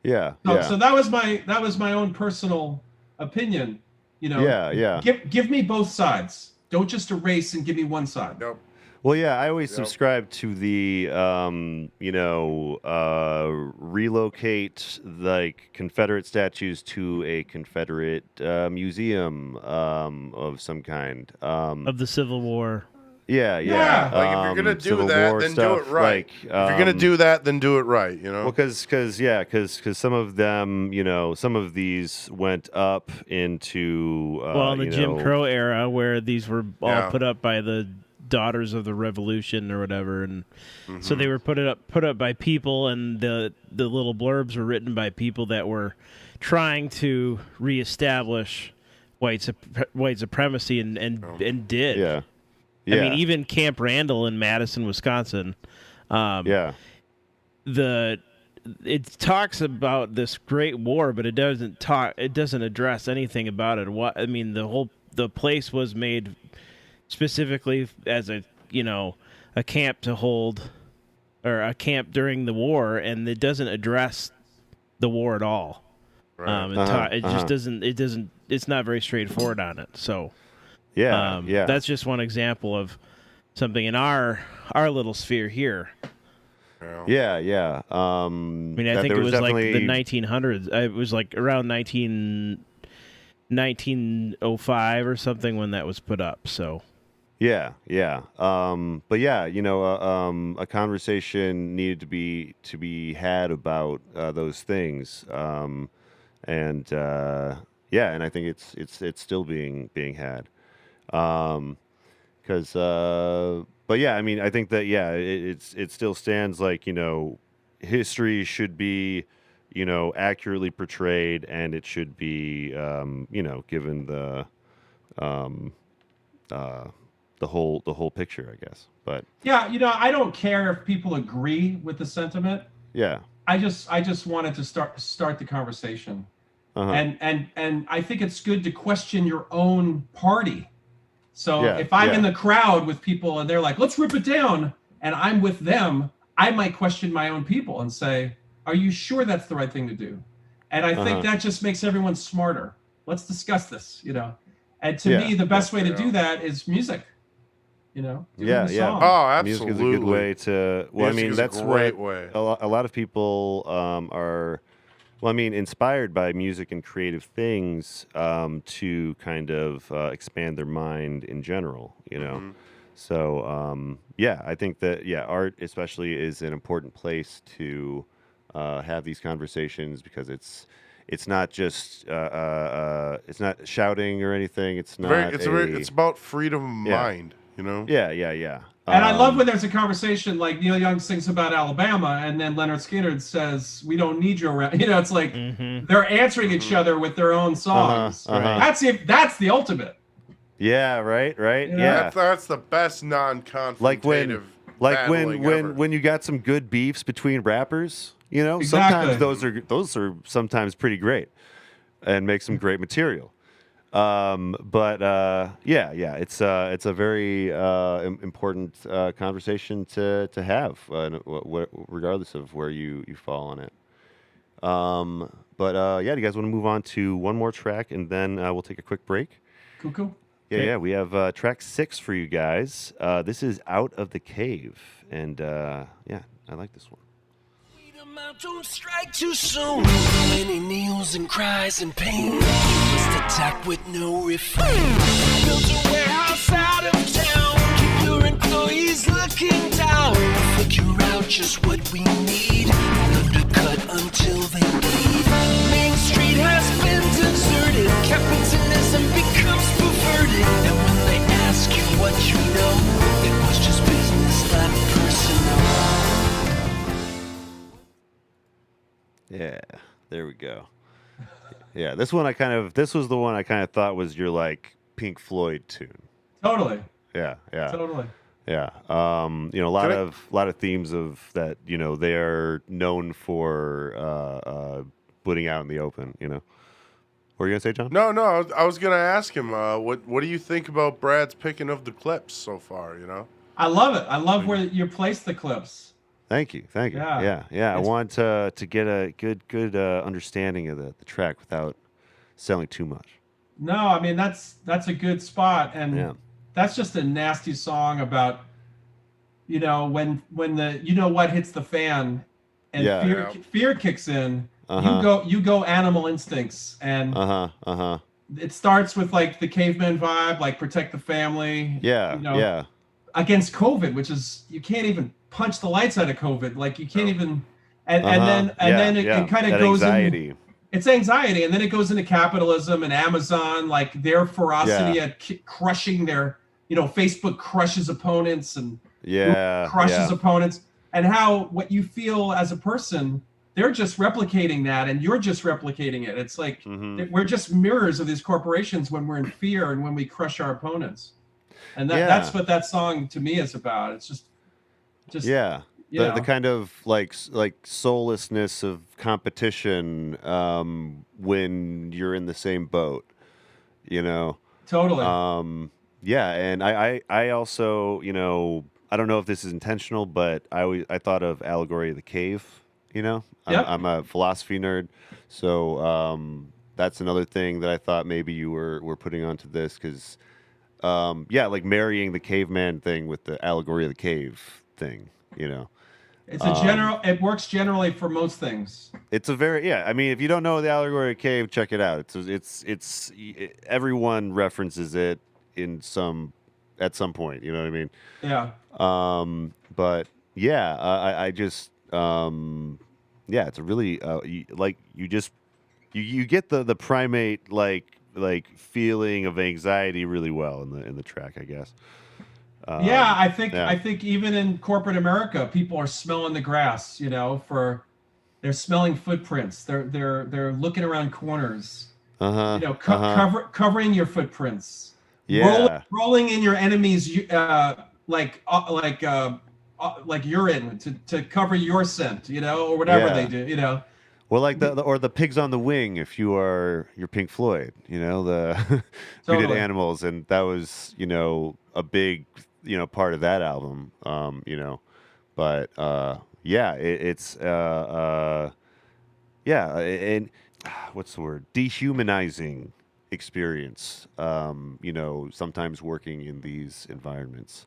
Yeah. So that was my own personal opinion. Give me both sides. Don't just erase and give me one side. Nope. Well, yeah, I always subscribe to the, relocate like Confederate statues to a Confederate museum of some kind. Of the Civil War. Yeah. Like if you're gonna do that, then do it right. If you're gonna do that, then do it right. Well, because some of them, some of these went up into in the Jim Crow era, where these were all put up by the Daughters of the Revolution or whatever, and so they were put up by people, and the little blurbs were written by people that were trying to reestablish white supremacy and did. Yeah. I mean, even Camp Randall in Madison, Wisconsin. It talks about this great war, but it doesn't address anything about it. The place was made specifically as a camp to hold, or a camp during the war, and it doesn't address the war at all. Right. It's not very straightforward on it. So that's just one example of something in our little sphere here. Yeah. I think it was like the 1900s. It was like around 1905 or something when that was put up. So. Yeah. But yeah, a conversation needed to be had about those things. And I think it's still being had. Because but yeah, I mean, I think that it still stands like, history should be, accurately portrayed, and it should be given the whole picture, I guess. But I don't care if people agree with the sentiment. Yeah. I just wanted to start the conversation. And I think it's good to question your own party. So if I'm in the crowd with people and they're like, let's rip it down, and I'm with them, I might question my own people and say, are you sure that's the right thing to do? And I think that just makes everyone smarter. Let's discuss this, And to me, the best way to do that is music. Oh, absolutely. Music is a good way to. Well, music that's a great what way. A lot of people are. Well, inspired by music and creative things to kind of expand their mind in general. So I think that art especially is an important place to have these conversations, because it's not just it's not shouting or anything. It's not. It's about freedom of mind. Yeah. And I love when there's a conversation like Neil Young sings about Alabama, and then Leonard Skinner says, "We don't need you around." It's like they're answering each other with their own songs. That's the ultimate. Yeah. Right. That's the best non-confrontative. Like when you got some good beefs between rappers. Sometimes those are sometimes pretty great, and make some great material. It's a very important conversation to have, regardless of where you fall on it. Do you guys want to move on to one more track, and then we'll take a quick break? Cool. Yeah, we have track 6 for you guys. This is Out of the Cave, And yeah, I like this one. Don't strike too soon. When he kneels and cries in pain, just attack with no refrain. Build a warehouse out of town. Keep your employees looking down. Figure out just what we need. Undercut until they bleed. Main Street has been deserted. Capitalism becomes perverted. And when they ask you what you know, it was just business, not personal. Yeah, there we go. Yeah, this was the one I kind of thought was your like Pink Floyd tune. Totally. Yeah. Totally. Yeah. A lot of themes of that, they are known for putting out in the open, What were you gonna say, John? No, I was gonna ask him, what do you think about Brad's picking of the clips so far, I love it. I love where you place the clips. Thank you. Yeah. I want to get a good understanding of the track without selling too much. No, I mean that's a good spot, and that's just a nasty song about, when the what hits the fan, and fear kicks in. You go animal instincts, and it starts with like the caveman vibe, like protect the family. Against COVID, which is you can't even punch the lights out of COVID. Like you can't even, and then it kind of goes anxiety. It's anxiety, and then it goes into capitalism and Amazon, like their ferocity at crushing their, Facebook crushes opponents and crushes opponents, and how what you feel as a person, they're just replicating that, and you're just replicating it. It's like we're just mirrors of these corporations when we're in fear and when we crush our opponents. And that's what that song to me is about. It's just the kind of like soullessness of competition when you're in the same boat, Totally. And I also, I don't know if this is intentional, but I thought of Allegory of the Cave. I'm a philosophy nerd, so that's another thing that I thought maybe you were putting onto this because. Like marrying the caveman thing with the Allegory of the Cave thing, It's a general. It works generally for most things. It's a very I mean, if you don't know the Allegory of the Cave, check it out. It's everyone references it at some point. You know what I mean? Yeah. But I just it's a really you get the primate like feeling of anxiety really well in the track, I guess. I think even in corporate America, people are smelling the grass. They're smelling footprints. They're looking around corners. Covering your footprints. Yeah. Rolling in your enemy's like urine to cover your scent. Or whatever they do. Well, like the pigs on the wing. If you're Pink Floyd, the we did Animals, and that was a big part of that album. But it's and what's the word? Dehumanizing experience. Sometimes working in these environments.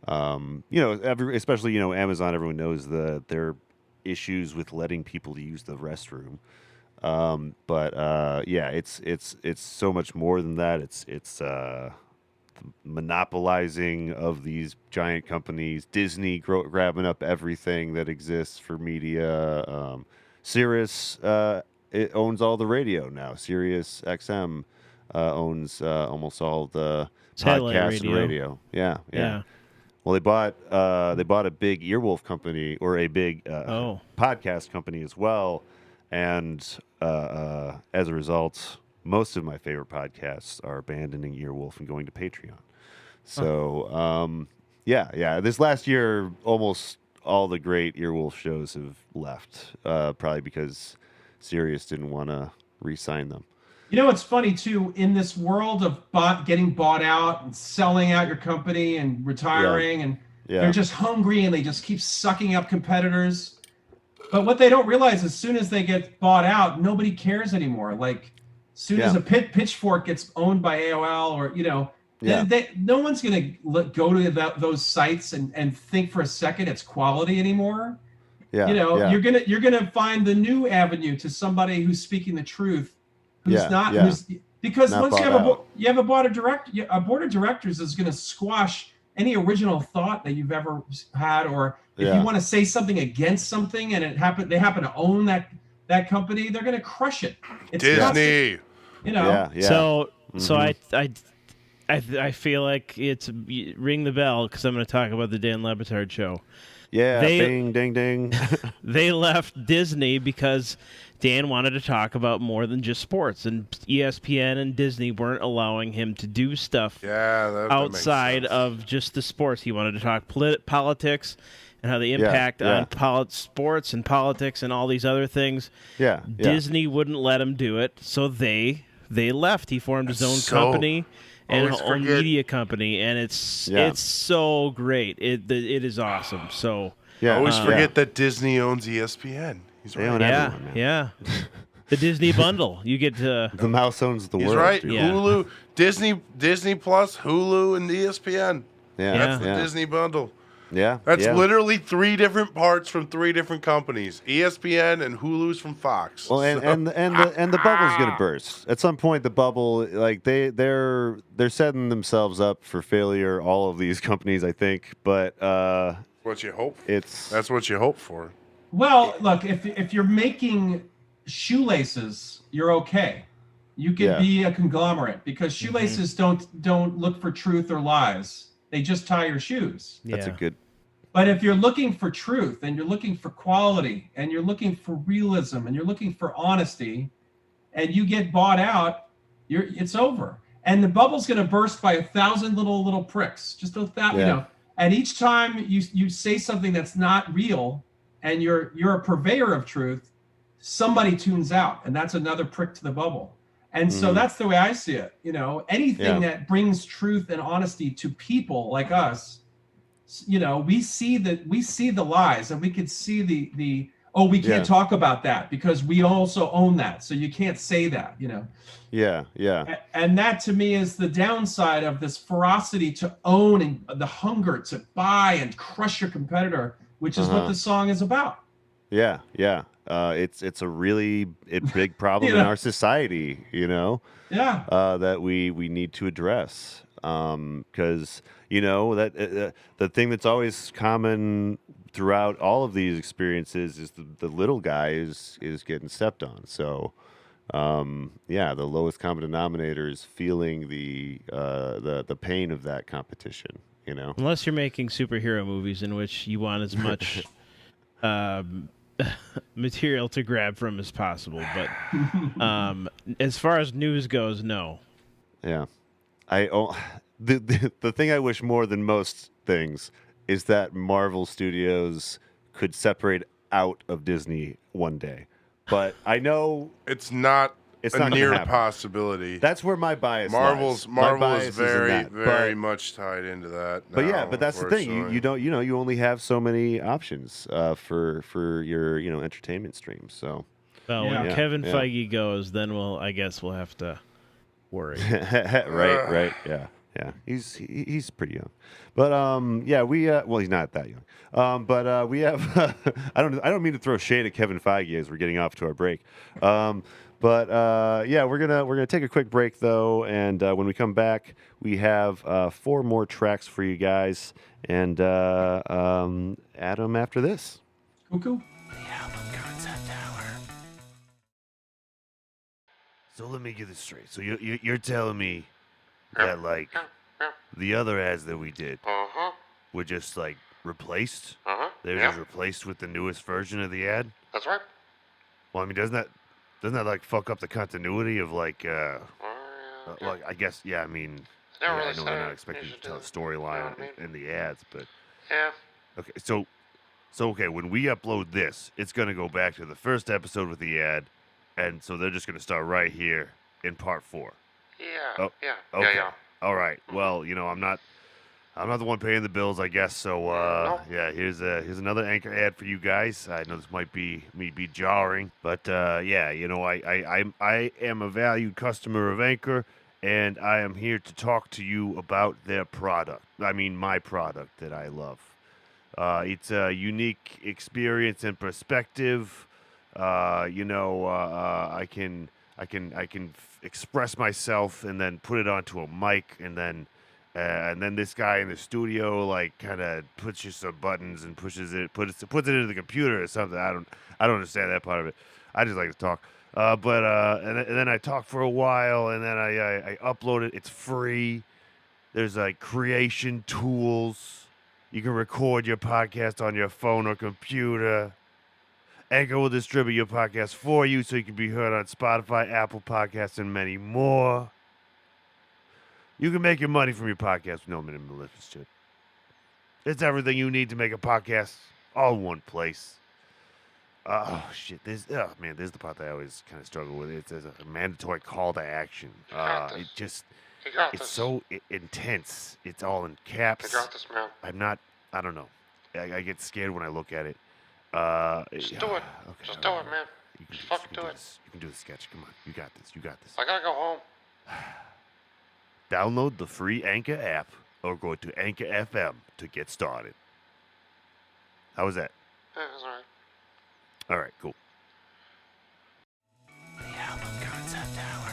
Especially Amazon. Everyone knows their issues with letting people use the restroom, but it's so much more than that. It's the monopolizing of these giant companies. Disney grabbing up everything that exists for media. Sirius it owns all the radio now. Sirius XM owns almost all the podcasts and radio. Yeah. Well, they bought a big Earwolf company or a big podcast company as well, and as a result, most of my favorite podcasts are abandoning Earwolf and going to Patreon. So, this last year, almost all the great Earwolf shows have left, probably because Sirius didn't want to re-sign them. It's funny too, in this world of getting bought out and selling out your company and retiring, and they're just hungry and they just keep sucking up competitors. But what they don't realize, as soon as they get bought out, nobody cares anymore. Like, as soon as a Pitchfork gets owned by AOL, or Yeah. No one's going to go to those sites and think for a second it's quality anymore. Yeah. You're gonna find the new avenue to somebody who's speaking the truth, because not once you have a board of directors is going to squash any original thought that you've ever had, or if you want to say something against something and they happen to own that company, they're going to crush it. It's Disney. So I feel like it's ring the bell because I'm going to talk about the Dan Le Batard show. Yeah, ding, ding, ding. They left Disney because Dan wanted to talk about more than just sports, and ESPN and Disney weren't allowing him to do stuff outside of just the sports. He wanted to talk politics and how they impact on sports and politics and all these other things. Yeah, Disney wouldn't let him do it, so they left. He formed his own company. And an own media company, and it's so great. It is awesome. So always forget that Disney owns ESPN. He's right. Everyone, man. Yeah. The Disney bundle. You get to the mouse owns the world. He's right. Dude. Yeah. Hulu, Disney Plus, Hulu, and ESPN. Yeah, that's the Disney bundle. Yeah, that's literally 3 different parts from 3 different companies. ESPN and Hulu's from Fox. Well, and the bubble's gonna burst at some point. The bubble, like they're setting themselves up for failure. All of these companies, I think, but what you hope. That's what you hope for. Well, look, if you're making shoelaces, you're okay. You could be a conglomerate because shoelaces don't look for truth or lies. They just tie your shoes. That's a good. But if you're looking for truth and you're looking for quality and you're looking for realism and you're looking for honesty, and you get bought out, it's over. And the bubble's going to burst by 1,000 little pricks. Just 1,000, And each time you say something that's not real, and you're a purveyor of truth, somebody tunes out, and that's another prick to the bubble. And so that's the way I see it. Anything that brings truth and honesty to people like us, we see the lies, and we could see the we can't talk about that because we also own that, so you can't say that. Yeah. And that to me is the downside of this ferocity to own and the hunger to buy and crush your competitor, which is what the song is about. Yeah. It's a really big problem in our society, that we need to address. Because, that the thing that's always common throughout all of these experiences is the little guy is getting stepped on. So, the lowest common denominator is feeling the pain of that competition, Unless you're making superhero movies in which you want as much material to grab from as possible, but as far as news goes, no. Yeah, the thing I wish more than most things is that Marvel Studios could separate out of Disney one day, but I know it's not a near possibility. That's where my bias lies. Marvel is very very much tied into that. But that's the thing. You don't. You only have so many options for your entertainment streams. So. Well, when Kevin Feige goes, then I guess we'll have to worry. Right. Yeah. He's pretty young, but he's not that young. But we have. I don't mean to throw shade at Kevin Feige as we're getting off to our break. But we're gonna take a quick break though, and when we come back, we have 4 more tracks for you guys, and Adam after this. Cool. The album concept hour. So let me get this straight. So you're telling me that like the other ads that we did were just like replaced? They were just replaced with the newest version of the ad? That's right. Well, I mean, doesn't that like fuck up the continuity of like I guess I mean I know we're not expecting you to tell a storyline in the ads, but okay, so when we upload this, it's gonna go back to the first episode with the ad, and so they're just gonna start right here in part 4. Yeah. Okay. Yeah. All right. Well, I'm not the one paying the bills, I guess. So here's another Anchor ad for you guys. I know this might be jarring, but I am a valued customer of Anchor, and I am here to talk to you about their product. I mean, my product that I love. It's a unique experience and perspective. I can express myself and then put it onto a mic, and then this guy in the studio like kind of pushes some buttons and puts it into the computer or something. I don't understand that part of it. I just like to talk. And then I talk for a while, and then I upload it. It's free. There's like creation tools. You can record your podcast on your phone or computer. Anchor will distribute your podcast for you so you can be heard on Spotify, Apple Podcasts, and many more. You can make your money from your podcast with no minimum listenership. It's everything you need to make a podcast all in one place. Oh, shit. There's the part that I always kind of struggle with. There's a mandatory call to action. It's so intense. It's all in caps. You got this, man. I don't know. I get scared when I look at it. Just do it. Okay, Just do it, man. Just fucking do it. You can do the sketch. Come on. You got this. I gotta go home. Download the free Anchor app or go to Anchor FM to get started. How was that? Yeah, that's all right. All right, cool. The Album Concept Hour.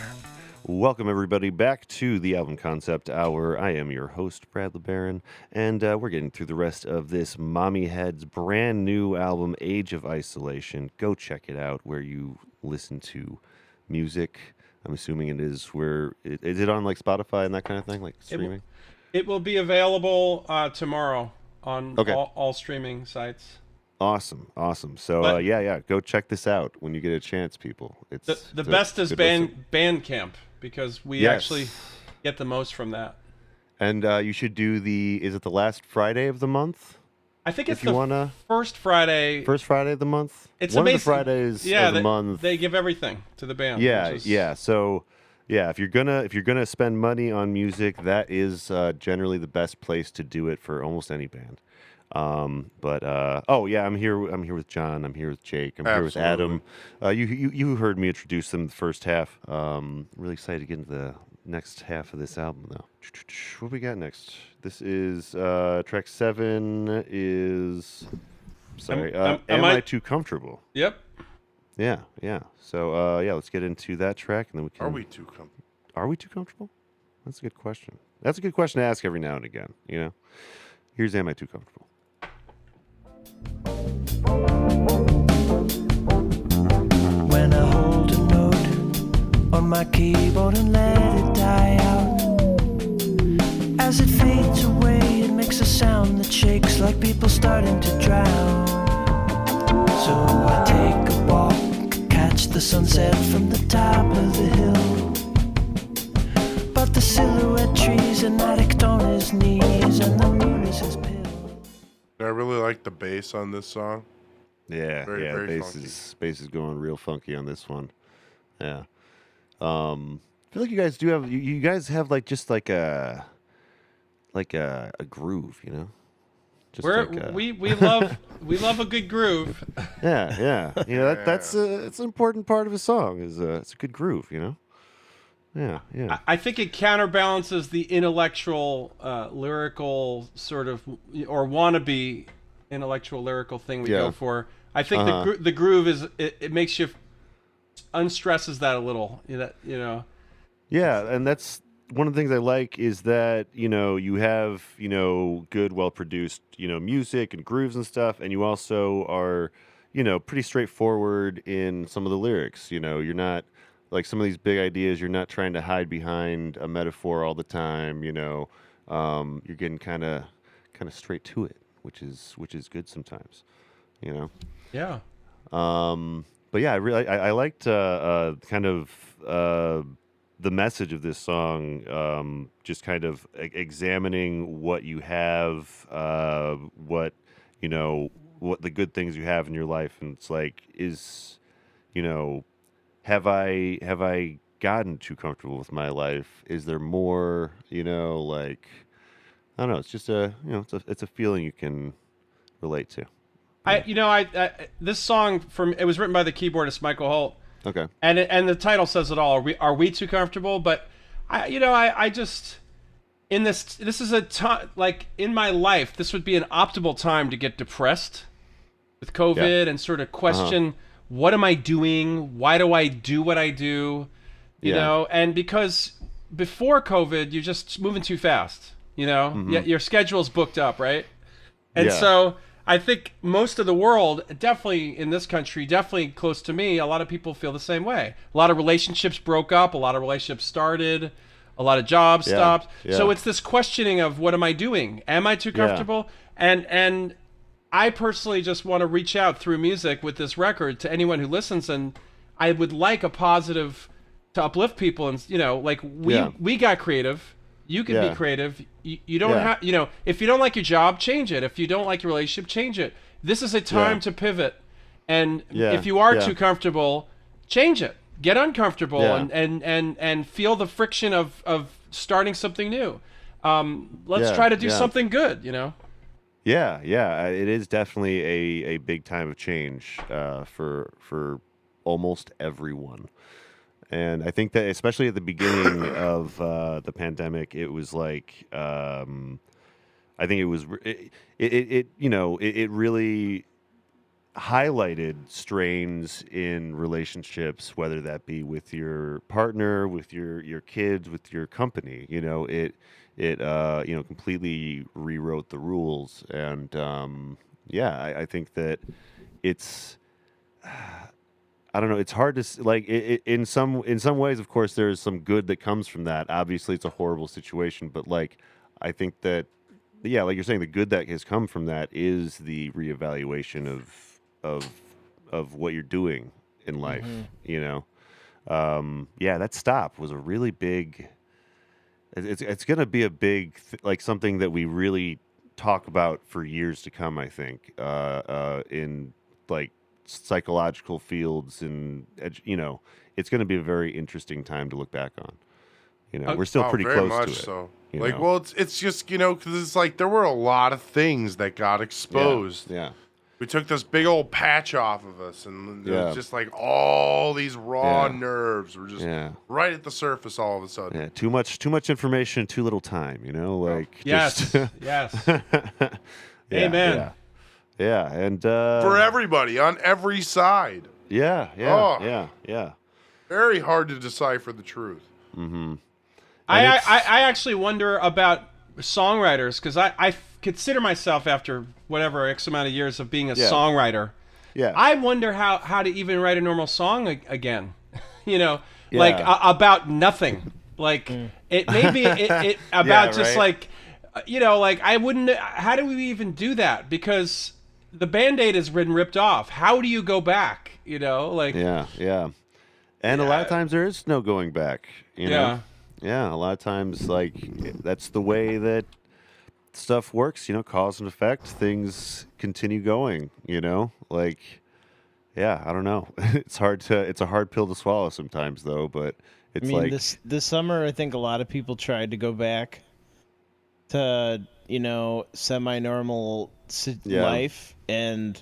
Welcome, everybody, back to the Album Concept Hour. I am your host, Brad LeBaron, and we're getting through the rest of this Mommyheads brand new album, Age of Isolation. Go check it out where you listen to music. I'm assuming it is where... Is it on, like, Spotify and that kind of thing, like streaming? It will be available tomorrow on all streaming sites. Awesome. So, go check this out when you get a chance, people. It's the best is Bandcamp, because we actually get the most from that. And you should do is it the last Friday of the month? I think it's first Friday. First Friday of the month? It's one amazing. Of the Fridays of the month. They give everything to the band. Yeah. So, if you're gonna spend money on music, that is generally the best place to do it for almost any band. I'm here with John. I'm here with Jake. I'm here with Adam. You heard me introduce them the first half. Really excited to get into the next half of this album, though. What we got next? This is track 7 is... Sorry. Am I Too Comfortable? Yep. Yeah. So, let's get into that track, and then we can... Are we too comfortable? Are we too comfortable? That's a good question. That's a good question to ask every now and again, you know? Here's Am I Too Comfortable? When I hold a note on my keyboard and let it die out, as it fades away, it makes a sound that shakes like people starting to drown. So I take a walk, catch the sunset from the top of the hill, but the silhouette trees an addict on his knees, and the moon is his pill. I really like the bass on this song. Yeah, very bass is going real funky on this one. Yeah. I feel like you guys do have you guys have like just like a groove, you know? We love a good groove. Yeah. You know, that's it's an important part of a song is it's a good groove, you know? Yeah. I think it counterbalances the intellectual, lyrical sort of, or wannabe intellectual lyrical thing we go for. I think the groove is it makes you unstresses that a little. You know. Yeah, and that's one of the things I like is that you have good, well produced music and grooves and stuff, and you also are pretty straightforward in some of the lyrics. You're not. Like some of these big ideas, you're not trying to hide behind a metaphor all the time. You're getting kind of straight to it, which is good sometimes. Yeah. But yeah, I liked kind of the message of this song. Just kind of examining what you have, what the good things you have in your life, and it's like Have I gotten too comfortable with my life? Is there more? I don't know. It's just it's a feeling you can relate to. This song it was written by the keyboardist Michael Holt. Okay. And the title says it all. Are we too comfortable? But I just this is a time, like in my life, this would be an optimal time to get depressed with COVID and sort of question, what am I doing? Why do I do what I do? You know, and because before COVID, you're just moving too fast, you know, your schedule's booked up, right? And so I think most of the world, definitely in this country, definitely close to me, a lot of people feel the same way. A lot of relationships broke up, a lot of relationships started, a lot of jobs stopped. So it's this questioning of, what am I doing? Am I too comfortable? And I personally just want to reach out through music with this record to anyone who listens, and I would like a positive to uplift people. And, you know, like we got creative. You can be creative. You don't have, you know, if you don't like your job, change it. If you don't like your relationship, change it. This is a time to pivot. And if you are too comfortable, change it. Get uncomfortable and feel the friction of starting something new. Let's try to do something good, you know? Yeah. It is definitely a big time of change for almost everyone. And I think that especially at the beginning of the pandemic, it was like, I think it was, it really highlighted strains in relationships, whether that be with your partner, with your kids, with your company. You know, it completely rewrote the rules. And I think that it's, I don't know. It's hard to like in some ways. Of course, there's some good that comes from that. Obviously, it's a horrible situation, but like I think that like you're saying, the good that has come from that is the reevaluation of what you're doing in life. You know, that stop was a really big. It's going to be a big like something that we really talk about for years to come. I think in like psychological fields, and it's going to be a very interesting time to look back on. You know, we're still pretty close to it. So. Like, well, it's just, you know, because it's like there were a lot of things that got exposed. Yeah. We took this big old patch off of us, and it was just like all these raw nerves were just right at the surface all of a sudden. Yeah, too much information, too little time. You know, like yes. Amen. Yeah, and for everybody on every side. Yeah. Very hard to decipher the truth. I actually wonder about songwriters, because I consider myself, after whatever X amount of years of being a songwriter, I wonder how to even write a normal song again. You know, like about nothing. Like it maybe it about just like, you know, like I wouldn't. How do we even do that? Because the Band-Aid has been ripped off. How do you go back? You know, like and a lot of times there is no going back. You know? Yeah, a lot of times like that's the way that stuff works. You know, cause and effect. Things continue going. You know, like I don't know. It's a hard pill to swallow sometimes, though. But it's like this summer, I think a lot of people tried to go back to, you know, semi-normal life, and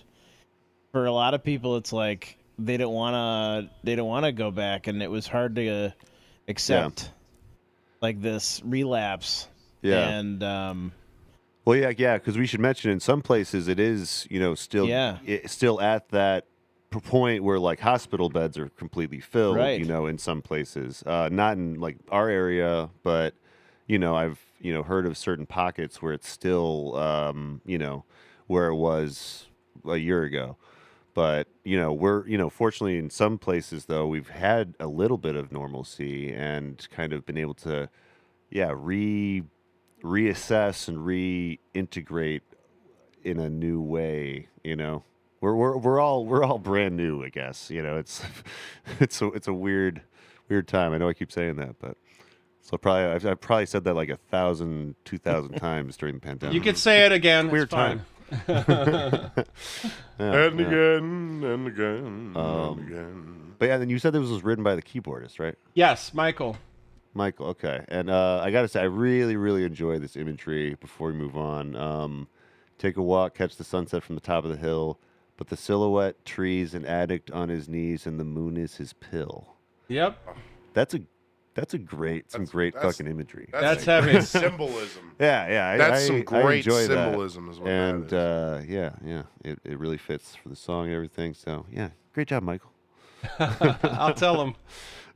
for a lot of people, it's like they don't want to go back, and it was hard to accept like this relapse. And well, because we should mention in some places it is, you know, still still at that point where like hospital beds are completely filled. You know, in some places, not in like our area, but you know, I've heard of certain pockets where it's still you know, where it was a year ago. But, you know, we're, you know, fortunately in some places, though, we've had a little bit of normalcy and kind of been able to, reassess and reintegrate in a new way. You know, we're all brand new, I guess. You know, it's a weird time. I know I keep saying that, but. So I've probably said that like 1,000, 2,000 times during the pandemic. You could say it again. Weird time. And again, and again. But then you said this was written by the keyboardist, right? Yes, Michael. Okay. And I got to say, I really, really enjoy this imagery before we move on. Take a walk, catch the sunset from the top of the hill, but the silhouette, trees, an addict on his knees, and the moon is his pill. Yep. That's That's some great fucking imagery. That's heavy symbolism. Yeah. That's some great symbolism as well. And it really fits for the song and everything. So yeah, great job, Michael. I'll tell him.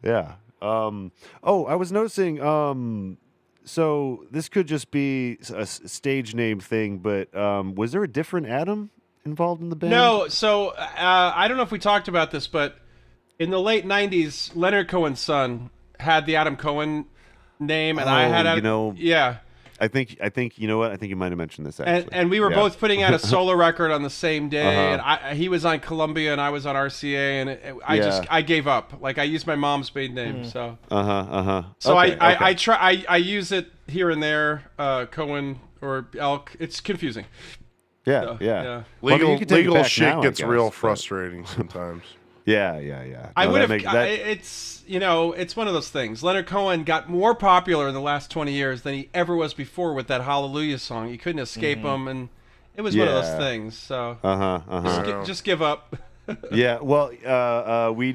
Yeah. I was noticing. So this could just be a stage name thing, but was there a different Adam involved in the band? No. So I don't know if we talked about this, but in the late '90s, Leonard Cohen's son had the Adam Cohen name, and I had yeah. I think you know what? I think you might have mentioned this actually. And we were both putting out a solo record on the same day, and he was on Columbia and I was on RCA, and I gave up. Like I used my mom's maiden name, so. So I use it here and there, Cohen or Elk. It's confusing. Yeah. Legal shit gets real frustrating sometimes. Yeah. I would have. It's one of those things. Leonard Cohen got more popular in the last 20 years than he ever was before with that Hallelujah song. You couldn't escape him, and it was one of those things. So just give up. Yeah. Well, we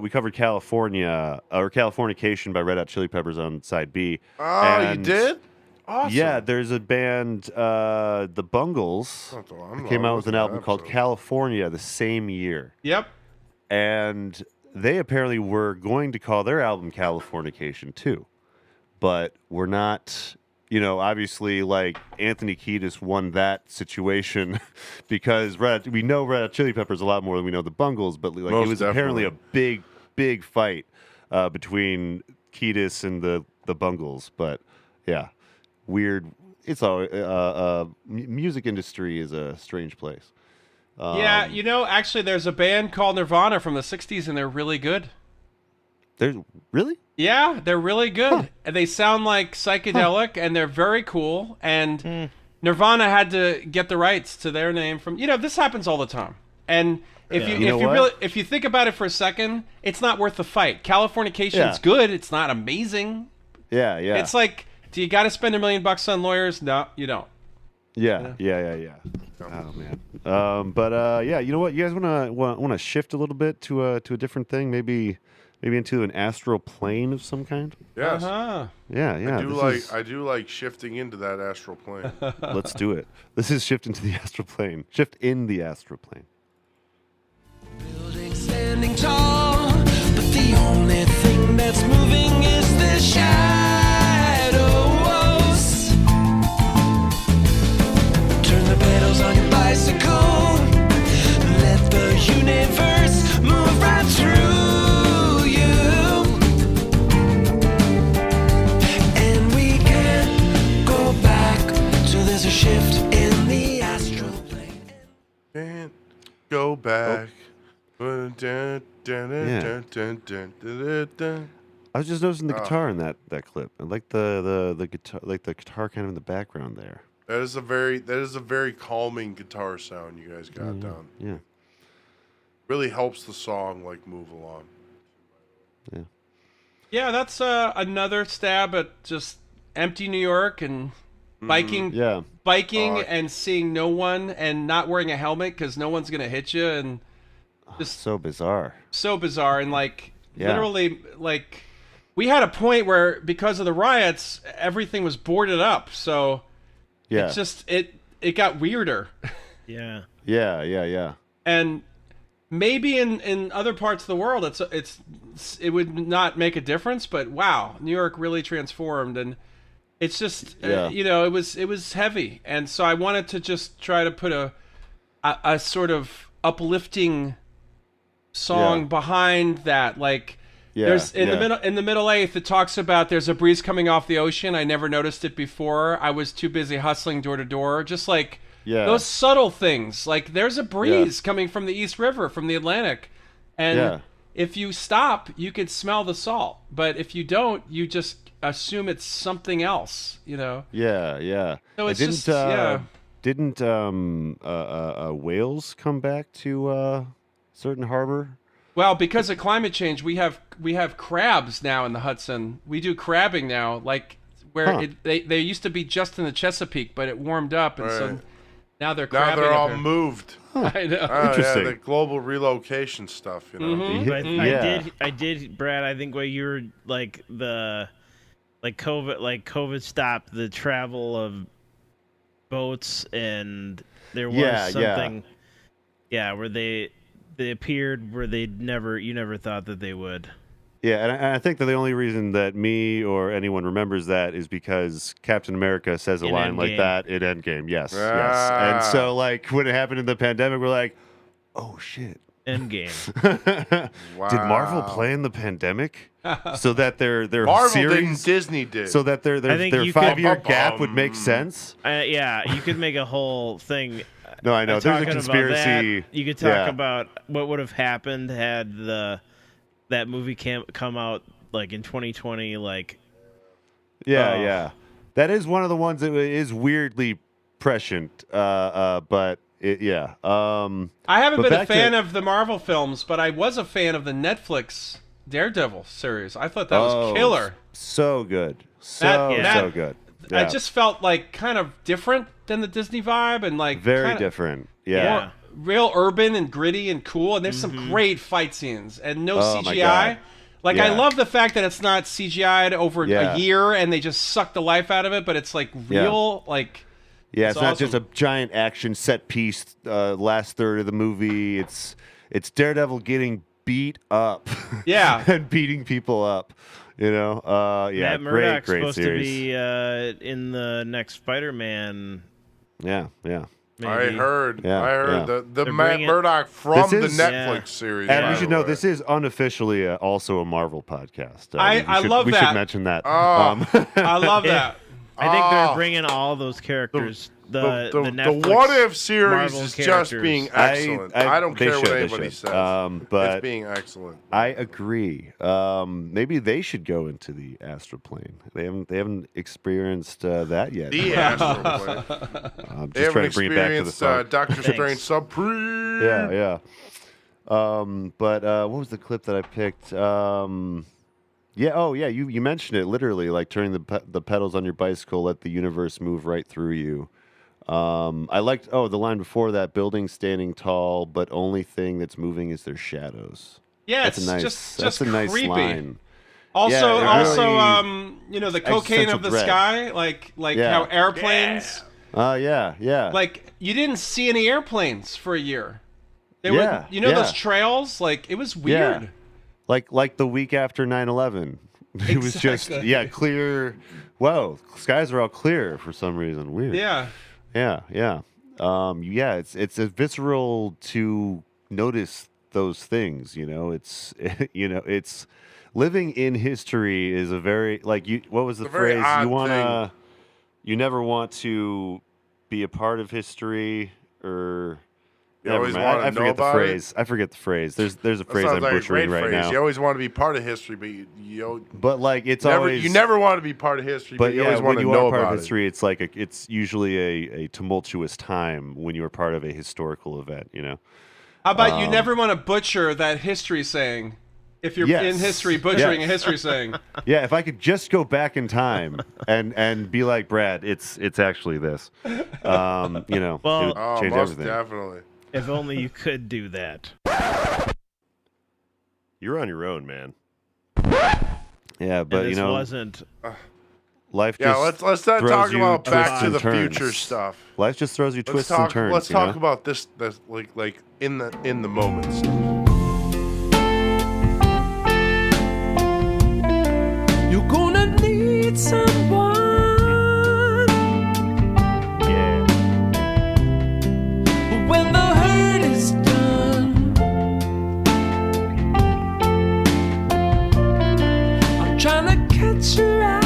covered California or Californication by Red Hot Chili Peppers on side B. Oh, you did? Awesome. Yeah, there's a band, the Bungles, came out with an album called California the same year. Yep. And they apparently were going to call their album Californication too, but we're not. Obviously, like Anthony Kiedis won that situation because we know Red Hot Chili Peppers a lot more than we know the Bungles, but like it was apparently a big fight between Kiedis and the Bungles. But yeah, weird. It's all music industry is a strange place. Actually, there's a band called Nirvana from the 60s, and they're really good. Really? Yeah, they're really good. And they sound like psychedelic, and they're very cool. And Nirvana had to get the rights to their name from. This happens all the time. And if you think about it for a second, it's not worth the fight. Californication is good. It's not amazing. Yeah. It's like, do you got to spend $1 million on lawyers? No, you don't. Yeah. Oh man. You know what? You guys want to shift a little bit to a different thing? Maybe into an astral plane of some kind? Yes. Yeah. I do like shifting into that astral plane. Let's do it. This is Shift into the Astral Plane. Shift in the astral plane. Building standing tall, but the only thing that's moving is the shadows. Turn the pedals on your bicycle. Let the universe move right through you. And we can't go back till there's a shift in the astral plane. Can't go back. I was just noticing the guitar in that clip. I like the guitar, like the guitar kind of in the background there. That is a very calming guitar sound you guys got down. Yeah. Really helps the song move along. Yeah. Yeah, that's another stab at just empty New York and biking. And seeing no one and not wearing a helmet because no one's gonna hit you and just so bizarre. And literally we had a point where because of the riots everything was boarded up. So it's just it got weirder. Yeah. And maybe in other parts of the world it would not make a difference, but wow, New York really transformed, and it's just it was heavy, and so I wanted to just try to put a sort of uplifting song behind that. There's in the middle eighth it talks about there's a breeze coming off the ocean. I never noticed it before. I was too busy hustling door to door. Just those subtle things. There's a breeze coming from the East River, from the Atlantic, and if you stop, you can smell the salt. But if you don't, you just assume it's something else. So it's didn't whales come back to certain harbor? Well, because of climate change, we have crabs now in the Hudson. We do crabbing now, where they used to be just in the Chesapeake, but it warmed up, and so Now they're all her. moved. I know. Interesting. Yeah, the global relocation stuff, you know. Mm-hmm. I did, Brad. I think what you were COVID stopped the travel of boats, and there was something, where they appeared where you never thought that they would. Yeah, and I think that the only reason that me or anyone remembers that is because Captain America says a line like that in Endgame. Yes, yes. And so, like, when it happened in the pandemic, we're like, oh, shit. Endgame. Wow. Did Marvel plan the pandemic so that their Marvel series, didn't, Disney did. so that their 5-year gap would make sense? You could make a whole thing. No, I know. There's a conspiracy. You could talk about what would have happened had that movie come out like in 2020. Like, yeah. That is one of the ones that is weirdly prescient. But I haven't been a fan of the Marvel films, but I was a fan of the Netflix Daredevil series. I thought that was killer. So good. So good. Yeah. I just felt like kind of different than the Disney vibe, and like very different. Yeah. Real urban and gritty and cool, and there's some great fight scenes and no CGI. Like, I love the fact that it's not CGI'd over a year and they just suck the life out of it, but it's like real, like. Yeah, it's not just a giant action set piece. Last third of the movie, it's Daredevil getting beat up. Yeah, and beating people up. You know, Matt Murdock's great supposed series. to be in the next Spider-Man. Yeah. Maybe. I heard the Matt bringing Murdock from the Netflix series. And we should know this is unofficially also a Marvel podcast. I love that. We should mention that. I love that. I think they're bringing all those characters. The Netflix What If series Marvel is characters. just being excellent. I don't care what anybody says. But it's being excellent. I agree. Maybe they should go into the astral plane. They haven't experienced that yet. The astral plane. I'm just trying to bring it back to the song. Doctor Strange Supreme. Yeah. But what was the clip that I picked? You mentioned it literally, like turning the pedals on your bicycle, let the universe move right through you. I liked the line before that: buildings standing tall, but only thing that's moving is their shadows. Yeah, that's it's a nice, just that's a nice creepy. line. Also, really the cocaine of the dread. sky, like how airplanes. Yeah. Like you didn't see any airplanes for a year. They were, those trails. Like it was weird. Yeah. Like the week after 9/11, it was just clear. Whoa, skies are all clear for some reason. Weird. Yeah. It's a visceral to notice those things. It's living in history is a very what was the phrase? You never want to be a part of history or. You always want to know about it? I forget the phrase. There's a phrase I'm butchering right now. You always want to be part of history, but you never want to be part of history, but you always want to know about history. It's it's usually a tumultuous time when you are part of a historical event. How about you never want to butcher that history saying? If you're in history, butchering a history saying. Yeah, if I could just go back in time and be like Brad, it's actually this. It would change everything. Definitely. If only you could do that. You're on your own, man. Yeah, but this wasn't. Life just let's not talk about Back to the turns. Future stuff. Life just throws you twists and turns. Let's talk about this like in the moments. You're gonna need someone. Yeah. When the hurt is done, I'm trying to catch your eye.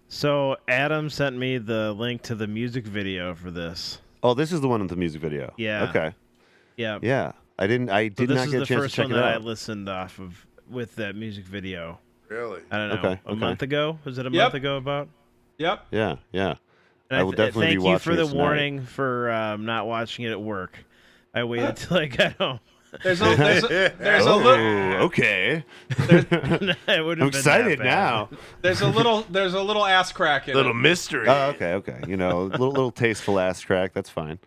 So Adam sent me the link to the music video for this. Oh, this is the one with the music video. Yeah. Okay. Yeah. Yeah. I did not get a chance to check it out. This is the first one that I listened off of with that music video. Really? I don't know. A month ago? Was it a month ago about? Yep. Yeah. And I will definitely be watching Thank you for the tonight. warning for not watching it at work. I waited till I got home. There's a little. Okay. I'm excited now. There's a little ass crack in little it. mystery. Oh, okay. Little tasteful ass crack. That's fine.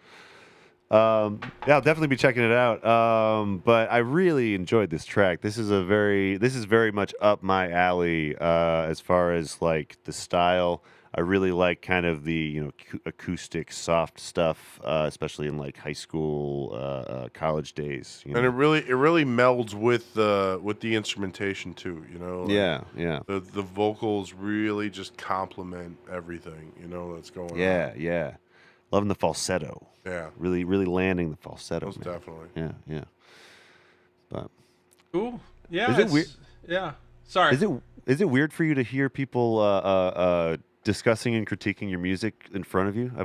I'll definitely be checking it out. But I really enjoyed this track. This is very much up my alley as far as like the style. I really like kind of the acoustic soft stuff, especially in like high school, college days. And it really melds with the instrumentation too. Yeah. The vocals really just complement everything. That's going on. Yeah. Loving the falsetto. Yeah. Really landing the falsetto. Most definitely. Yeah. But. Ooh. Yeah. Is it weird? Yeah. Sorry. Is it weird for you to hear people discussing and critiquing your music in front of you? I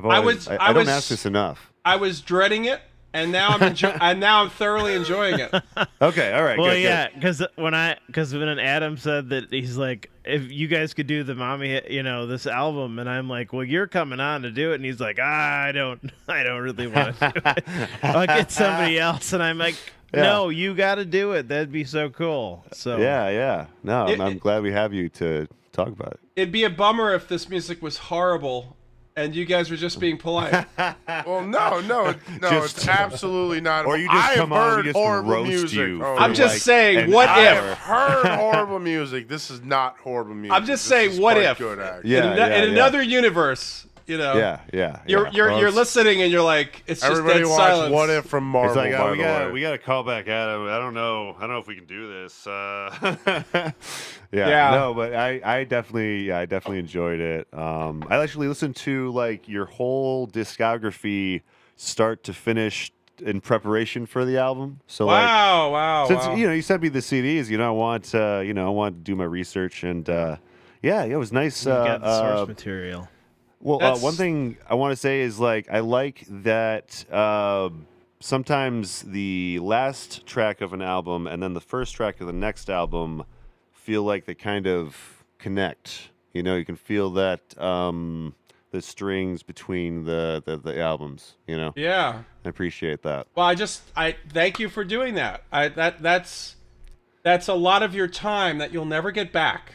don't ask this enough. I was dreading it, and now I'm thoroughly enjoying it. Okay, all right. Well, good, yeah, because when Adam said that he's like, if you guys could do the Mommy, this album, and I'm like, well, you're coming on to do it, and he's like, I don't really want to do it. I'll get somebody else, and I'm like. Yeah. No, you got to do it. That'd be so cool. So yeah. No, I'm glad we have you to talk about it. It'd be a bummer if this music was horrible and you guys were just being polite. Well, no, it's absolutely not. Or you just come on and just roast music. you. I'm just saying, what if? I've heard horrible music. This is not horrible music. I'm just saying, what if? Good, in another universe. Yeah. You're listening and you're like, it's just everybody dead watch silence. What If from Marvel. It's like, we got to call back Adam. I don't know if we can do this. No, but I definitely enjoyed it. I actually listened to like your whole discography, start to finish, in preparation for the album. So since you sent me the CDs, I want to do my research and it was nice. You got the source material. Well, one thing I want to say is like I like that sometimes the last track of an album and then the first track of the next album feel like they kind of connect. You can feel that the strings between the albums. Yeah, I appreciate that. Well, I thank you for doing that. That's a lot of your time that you'll never get back.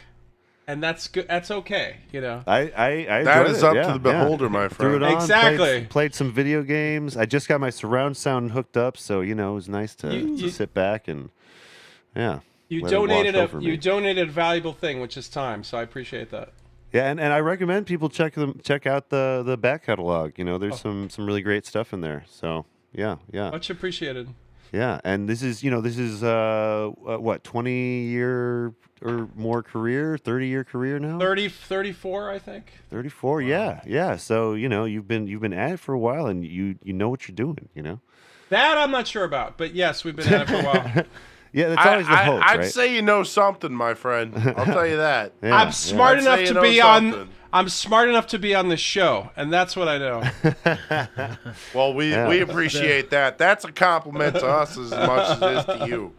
And that's good. That's okay, I that is up to the beholder, my friend. Threw it on, exactly. Played some video games. I just got my surround sound hooked up, so it was nice to sit back and You donated a valuable thing, which is time. So I appreciate that. Yeah, and I recommend people check out the back catalog. There's some really great stuff in there. So yeah. Much appreciated. Yeah, and this is 20-year or more career, 30-year career now. 34, I think. 34, wow. Yeah. So you've been at it for a while, and you know what you're doing. That I'm not sure about, but yes, we've been at it for a while. Yeah, that's always the hope, right? I'd say you know something, my friend. I'll tell you that. Yeah, I'm smart enough to be on. I'm smart enough to be on the show, and that's what I know. Well, we appreciate that. That's a compliment to us as much as it is to you.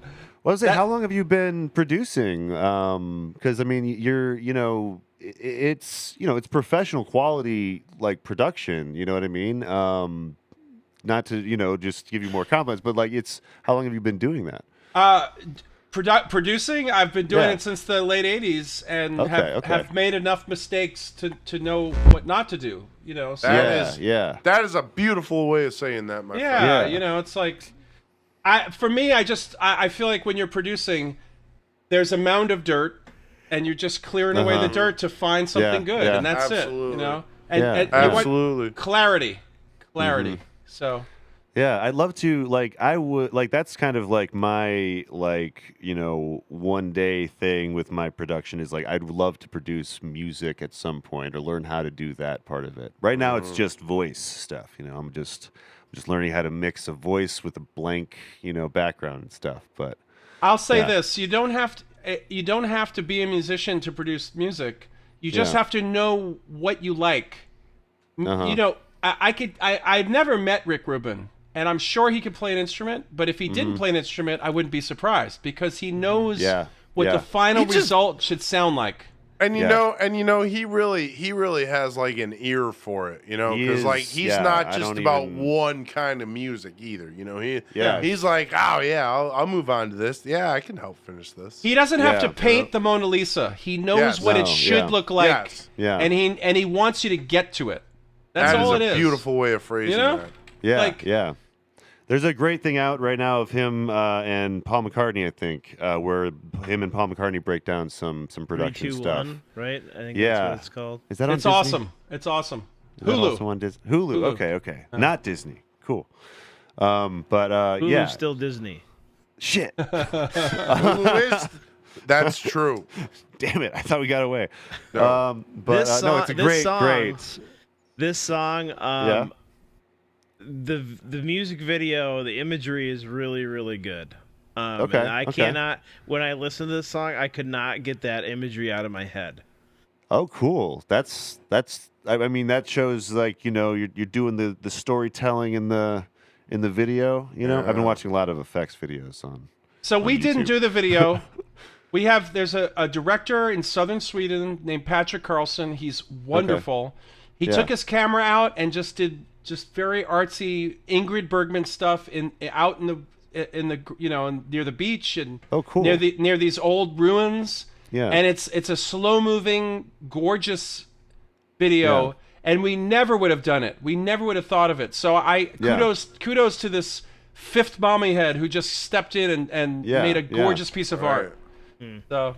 Well, I was saying, how long have you been producing? Because you're it's professional quality like production. You know what I mean? Not to just give you more compliments, but like how long have you been doing that? Producing, I've been doing it since the late 80s and have made enough mistakes to know what not to do, So that is a beautiful way of saying that, my friend. Yeah, it's like for me, I feel like when you're producing, there's a mound of dirt and you're just clearing away the dirt to find something good, and that's absolutely. it, And absolutely. You want clarity. Mm-hmm. So yeah, I'd love to, I would, that's kind of like my, one day thing with my production is, I'd love to produce music at some point or learn how to do that part of it. Right now, it's just voice stuff, I'm just learning how to mix a voice with a blank, background and stuff. But I'll say this, you don't have to be a musician to produce music. You just have to know what you like. I've never met Rick Rubin. And I'm sure he could play an instrument, but if he didn't play an instrument, I wouldn't be surprised because he knows what the final result should sound like. And you know, he really has like an ear for it, you know, because like he's not just about one kind of music either, you know. He's like, oh yeah, I'll move on to this. Yeah, I can help finish this. He doesn't have to paint the Mona Lisa. He knows what it should look like, and he wants you to get to it. That's all it is. That is a beautiful way of phrasing that. Yeah, There's a great thing out right now of him and Paul McCartney, I think, where him and Paul McCartney break down some production 3, 2, stuff. 1, right? I think that's what it's called. Is that on It's Disney? awesome. It's awesome. Is that also on Disney? Hulu. Okay. Not Disney. Cool. Hulu's still Disney. Shit. That's true. Damn it! I thought we got away. No. It's a great. This song. The music video, the imagery is really, really good. And I cannot, when I listen to this song, I could not get that imagery out of my head. Oh, cool. That's. I mean, that shows like you're doing the storytelling in the video. You know, I've been watching a lot of effects videos on. So we didn't do the video. There's a director in southern Sweden named Patrick Carlson. He's wonderful. He took his camera out and just did very artsy Ingrid Bergman stuff out in the near the beach and near these old ruins. Yeah. And it's a slow moving, gorgeous video, and we never would have done it. We never would have thought of it. So kudos to this fifth Mommyhead who just stepped in and made a gorgeous piece of art. So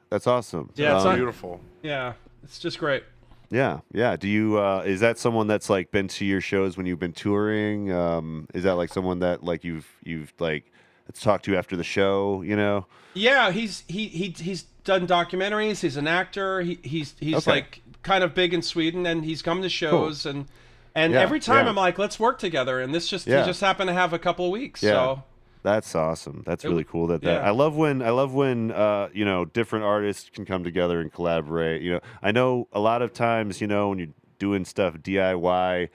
that's awesome. Yeah, it's beautiful. Yeah, it's just great. Yeah. Do you? Is that someone that's like been to your shows when you've been touring? Is that like someone that like you've like talked to after the show? You know? Yeah, he's done documentaries. He's an actor. He's like kind of big in Sweden, and he's come to shows and every time I'm like, let's work together. And this he just happened to have a couple of weeks. Yeah. So that's awesome. That's really cool. I love when different artists can come together and collaborate. You know, I know a lot of times, when you're doing stuff DIY,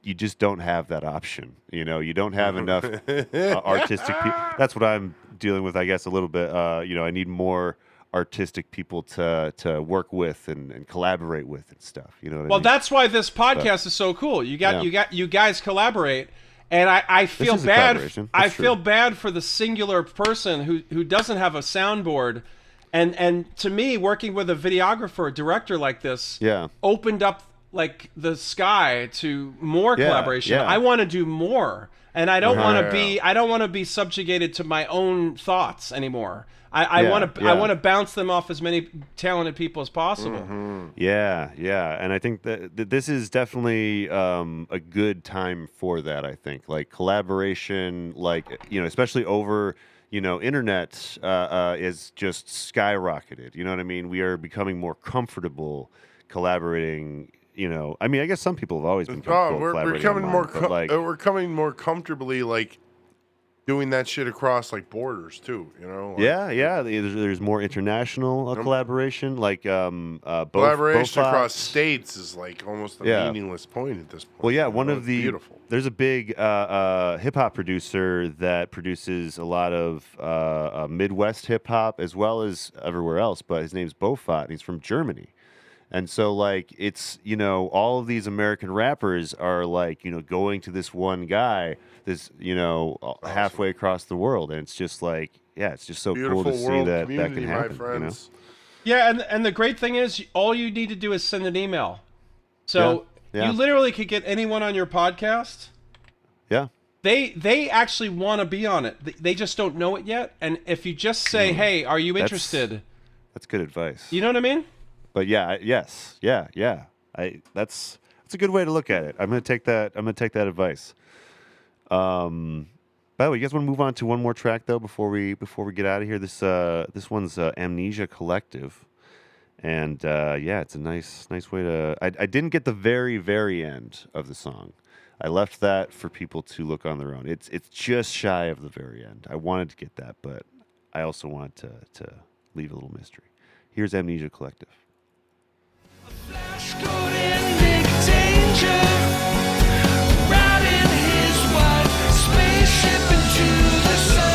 you just don't have that option. You know, you don't have enough artistic people. That's what I'm dealing with, I guess, a little bit. I need more artistic people to work with and collaborate with and stuff. You know what I mean? That's why this podcast is so cool. You guys collaborate. And I feel bad. I feel bad for the singular person who doesn't have a soundboard, and to me, working with a videographer, director like this, opened up like the sky to more collaboration. I want to do more, and I don't want to be subjugated to my own thoughts anymore. I want to bounce them off as many talented people as possible. Mm-hmm. Yeah, and I think that this is definitely a good time for that. I think like collaboration, especially over internet is just skyrocketed. You know what I mean? We are becoming more comfortable collaborating. I mean, I guess some people have always been comfortable collaborating. We're coming more comfortably doing that shit across borders too, There's more international collaboration, collaboration across states is almost a meaningless point at this point. Well, beautiful. There's a big hip hop producer that produces a lot of Midwest hip hop as well as everywhere else, but his name's Bofat, and he's from Germany. And so, it's, all of these American rappers are, going to this one guy, halfway across the world. And it's just, it's just so beautiful cool to see that can happen, friends. Yeah, and the great thing is, all you need to do is send an email. So, you literally could get anyone on your podcast. Yeah. They actually want to be on it. They just don't know it yet. And if you just say, hey, are you interested? That's good advice. You know what I mean? But that's a good way to look at it. I'm gonna take that advice. By the way, you guys want to move on to one more track though before we get out of here? This one's Amnesia Collective, and it's a nice way to. I didn't get the very very end of the song. I left that for people to look on their own. It's just shy of the very end. I wanted to get that, but I also wanted to leave a little mystery. Here's Amnesia Collective. Flash code big danger, riding his white spaceship into the sun.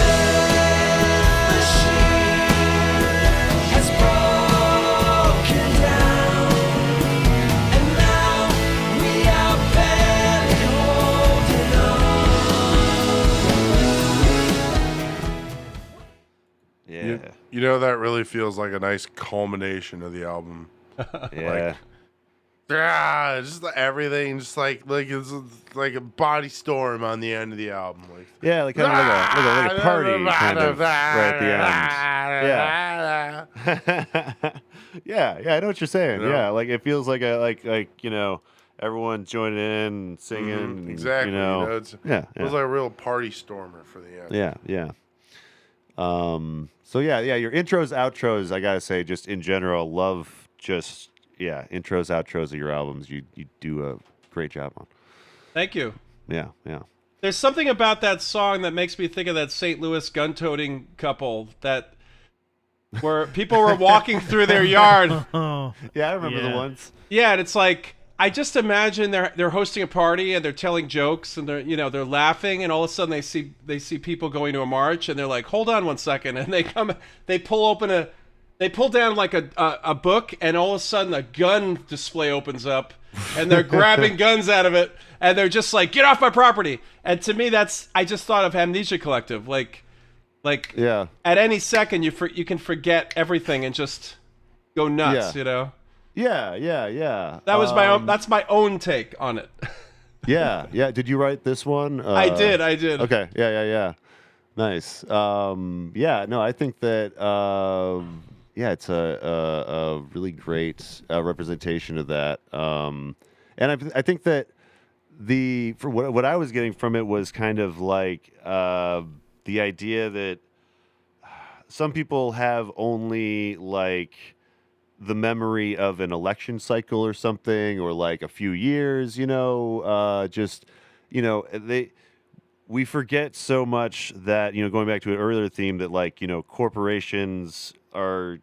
Has broken that really feels like a nice culmination of the album. Yeah. Just everything, just like it's like a body storm on the end of the album. Like, yeah, like kind of like a party kind of right at the end. Yeah. Yeah, I know what you're saying. You know? Yeah, like it feels like everyone joining in and singing. Exactly. It was like a real party stormer for the end. Yeah. So your intros, outros, I gotta say, just in general, love just intros, outros of your albums. You do a great job on. Thank you. Yeah. There's something about that song that makes me think of that St. Louis gun-toting couple where people were walking through their yard. Yeah, I remember the ones. Yeah, and it's like I just imagine they're hosting a party and they're telling jokes and they're laughing, and all of a sudden they see people going to a march and they're like, hold on 1 second, and they pull down like a book, and all of a sudden a gun display opens up and they're grabbing guns out of it and they're just like, get off my property. And to me, I just thought of Amnesia Collective, like at any second you can forget everything and just go nuts, Yeah. That was that's my own take on it. Yeah. Did you write this one? I did. Okay. Yeah. Nice. No, I think that it's a really great representation of that. And I think that for what I was getting from it was kind of like the idea that some people have only like the memory of an election cycle or something, or like a few years, we forget so much that, going back to an earlier theme, that like, corporations are,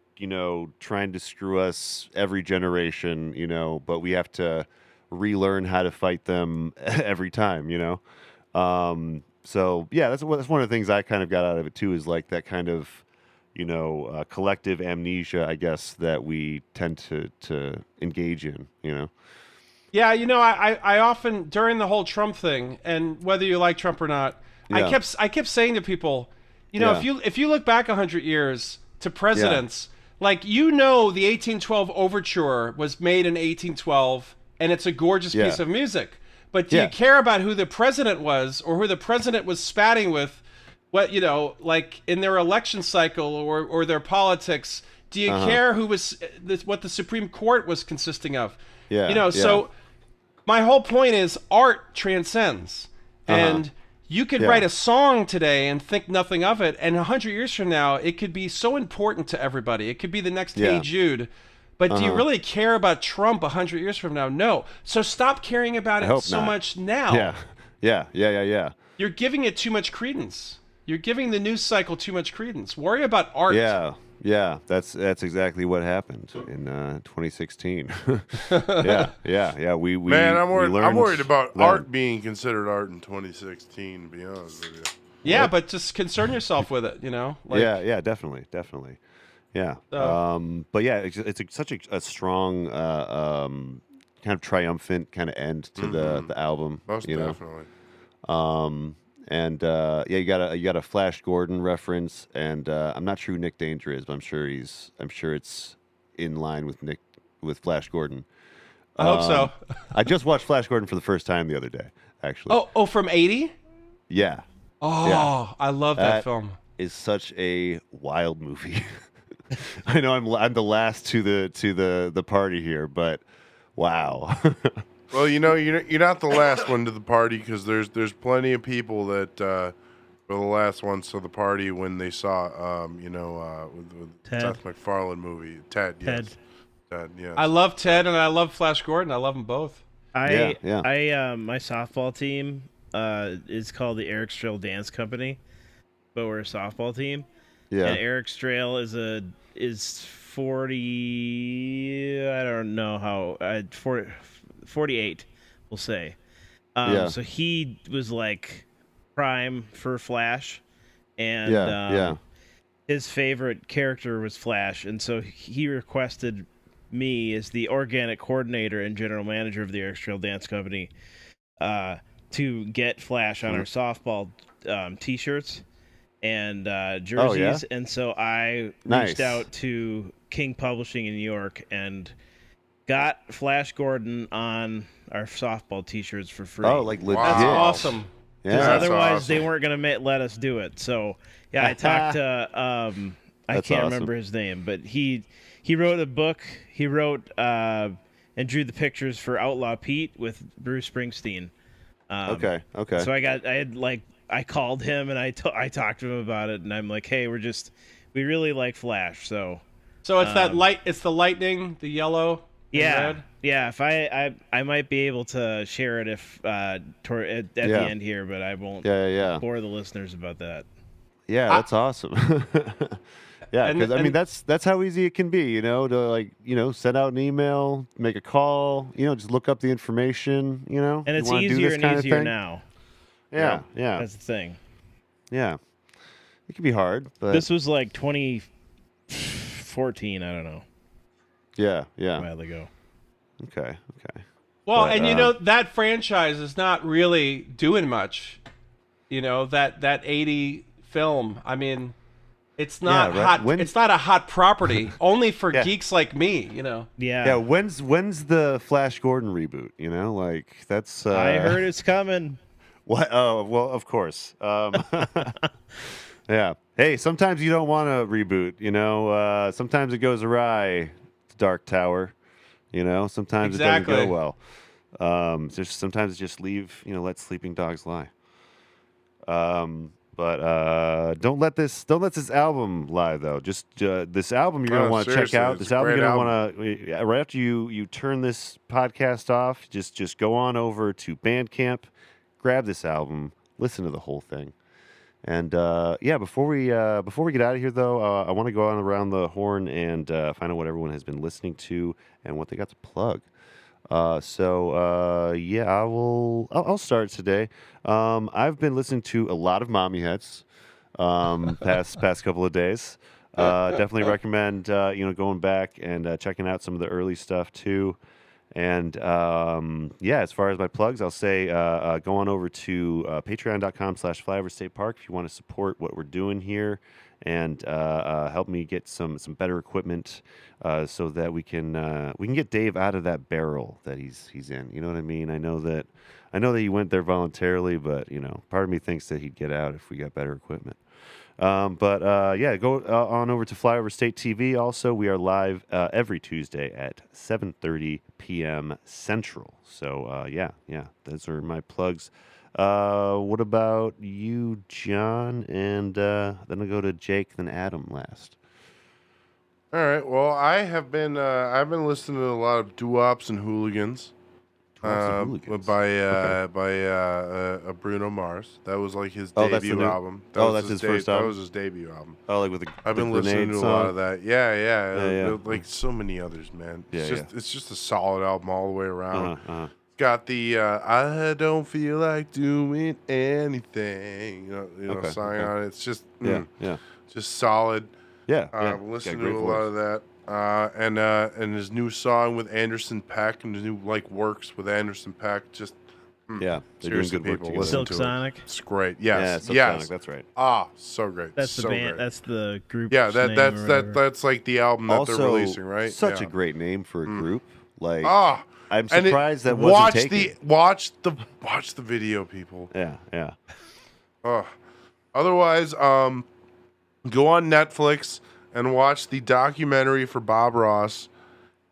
trying to screw us every generation, but we have to relearn how to fight them every time, So yeah, that's one of the things I kind of got out of it too, is like that kind of, collective amnesia, I guess, that we tend to engage in, Yeah, I often, during the whole Trump thing, and whether you like Trump or not, I kept saying to people, if you look back 100 years to presidents, like, the 1812 Overture was made in 1812, and it's a gorgeous piece of music. But do you care about who the president was, or who the president was spatting with, what, like in their election cycle or their politics? Do you care who was what the Supreme Court was consisting of? So my whole point is art transcends. And you could write a song today and think nothing of it, and 100 years from now it could be so important to everybody. It could be the next Hey Jude. But do you really care about Trump 100 years from now? No. So stop caring about it so much now. Yeah. You're giving it too much credence. You're giving the news cycle too much credence. Worry about art. Yeah. That's exactly what happened in 2016. Yeah. We I'm worried about art being considered art in 2016. To be honest with you. Yeah, but just concern yourself with it. Yeah, definitely. Yeah. But yeah, it's such a strong, kind of triumphant kind of end to the album. Most definitely. And you got a Flash Gordon reference, and I'm not sure who Nick Danger is, but I'm sure it's in line with Flash Gordon. I hope so. I just watched Flash Gordon for the first time the other day, actually. Oh, from 80? Yeah. Oh, yeah. I love that film. Is such a wild movie. I know I'm the last to the party here, but wow. Well, you're not the last one to the party, because there's plenty of people that were the last ones to the party when they saw with Seth MacFarlane movie Ted. Yes. Ted. Yes. I love Ted and I love Flash Gordon. I love them both. My softball team is called the Eric Strail Dance Company, but we're a softball team. Yeah. And Eric Strail is 40. I don't know how. 48, we'll say. So he was like prime for Flash, and his favorite character was Flash, and so he requested me as the organic coordinator and general manager of the Eric Strail Dance Company to get Flash on our softball t-shirts. and jerseys, and so I reached out to King Publishing in New York and got Flash Gordon on our softball T-shirts for free. Oh, like legit. That's awesome. Because otherwise they weren't going to let us do it. So, I talked to, I can't remember his name, but he wrote a book. He wrote and drew the pictures for Outlaw Pete with Bruce Springsteen. Okay. So I called him and I talked to him about it, and I'm like, hey, we really like Flash. So it's it's the lightning, the yellow. Red? Yeah. If I might be able to share it if at the end here, but I won't bore the listeners about that. Yeah, that's awesome. Yeah, because I mean that's how easy it can be, to send out an email, make a call, just look up the information, And it's easier and easier now. Yeah. That's the thing. Yeah, it can be hard, but this was like 2014. I don't know. Yeah. A while ago. Okay. Well, and that franchise is not really doing much. That 80 film. I mean, it's not hot. It's not a hot property. Only for geeks like me. Yeah. Yeah. When's the Flash Gordon reboot? That's. I heard it's coming. What? Oh, well, of course. Yeah. Hey, sometimes you don't want to reboot. Sometimes it goes awry. Dark Tower, sometimes it doesn't go well. Sometimes just leave, let sleeping dogs lie. But don't let this album lie though. Just this album you're gonna want to check out. This album you're gonna want to right after you turn this podcast off. Just go on over to Bandcamp, grab this album, listen to the whole thing. And before we get out of here, though, I want to go on around the horn and find out what everyone has been listening to and what they got to plug. I'll start today. I've been listening to a lot of Mommyheads past couple of days. Definitely recommend going back and checking out some of the early stuff too. And as far as my plugs, I'll say go on over to patreon.com/flyoverstatepark if you want to support what we're doing here and help me get some better equipment so that we can get Dave out of that barrel that he's in. You know what I mean? I know that he went there voluntarily, but part of me thinks that he'd get out if we got better equipment. Go on over to Flyover State TV. Also, we are live every Tuesday at 7:30 p.m. Central. So, those are my plugs. What about you, John? And then I'll go to Jake, then Adam last. All right. Well, I've been listening to a lot of doo-wops and hooligans. By Bruno Mars. That was like his debut album. That's his first album. That was his debut album. Oh, like with I've been listening to a lot of that. Yeah. Like so many others, man. It's just a solid album all the way around. It's got the I don't feel like doing anything. Song on it. It's just just solid. I'm listening to a lot of that. And his new song with Anderson .Paak and his new works with Anderson .Paak, just they're doing good work together. Silk Sonic. It's great. Yes, Silk Sonic, that's right. So great. That's so the band. Great. That's the group. Yeah, that's like the album that they're releasing, right? Such a great name for a group. I'm surprised that wasn't taken. Watch the video, people. Yeah. Otherwise, go on Netflix and watch the documentary for Bob Ross.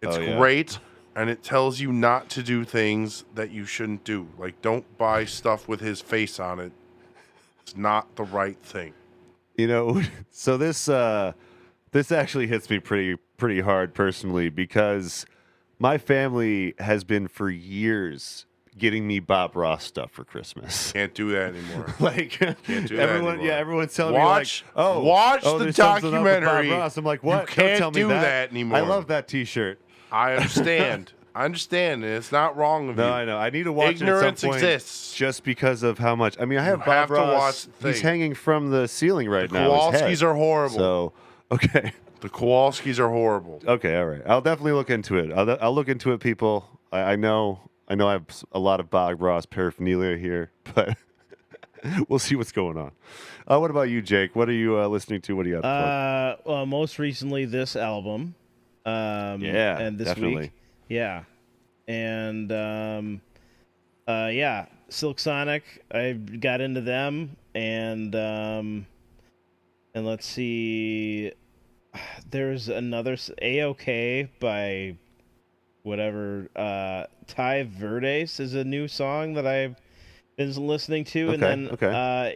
It's great, and it tells you not to do things that you shouldn't do. Like, don't buy stuff with his face on it. It's not the right thing. So this actually hits me pretty hard personally because my family has been for years getting me Bob Ross stuff for Christmas. Can't do that anymore. Can't do that anymore. Yeah, everyone's telling me watch the documentary. Bob Ross. I'm like, what? You can't Don't tell do me that anymore. I love that T-shirt. I understand. And it's not wrong of you. No, I know. I need to watch Ignorance it at some point exists. Just because of how much. I mean, I have Bob Ross. To watch the he's hanging from the ceiling right now. The Kowalskis are horrible. So, okay. The Kowalskis are horrible. Okay, all right. I'll definitely look into it. I'll look into it, people. I know I have a lot of Bob Ross paraphernalia here, but We'll see what's going on. What about you, Jake? What are you listening to? What do you got? Well, most recently this album. And this definitely. week. Yeah. And Silk Sonic. I got into them, and let's see. There's another A-OK by whatever. Ty Verdes is a new song that I've been listening to, and then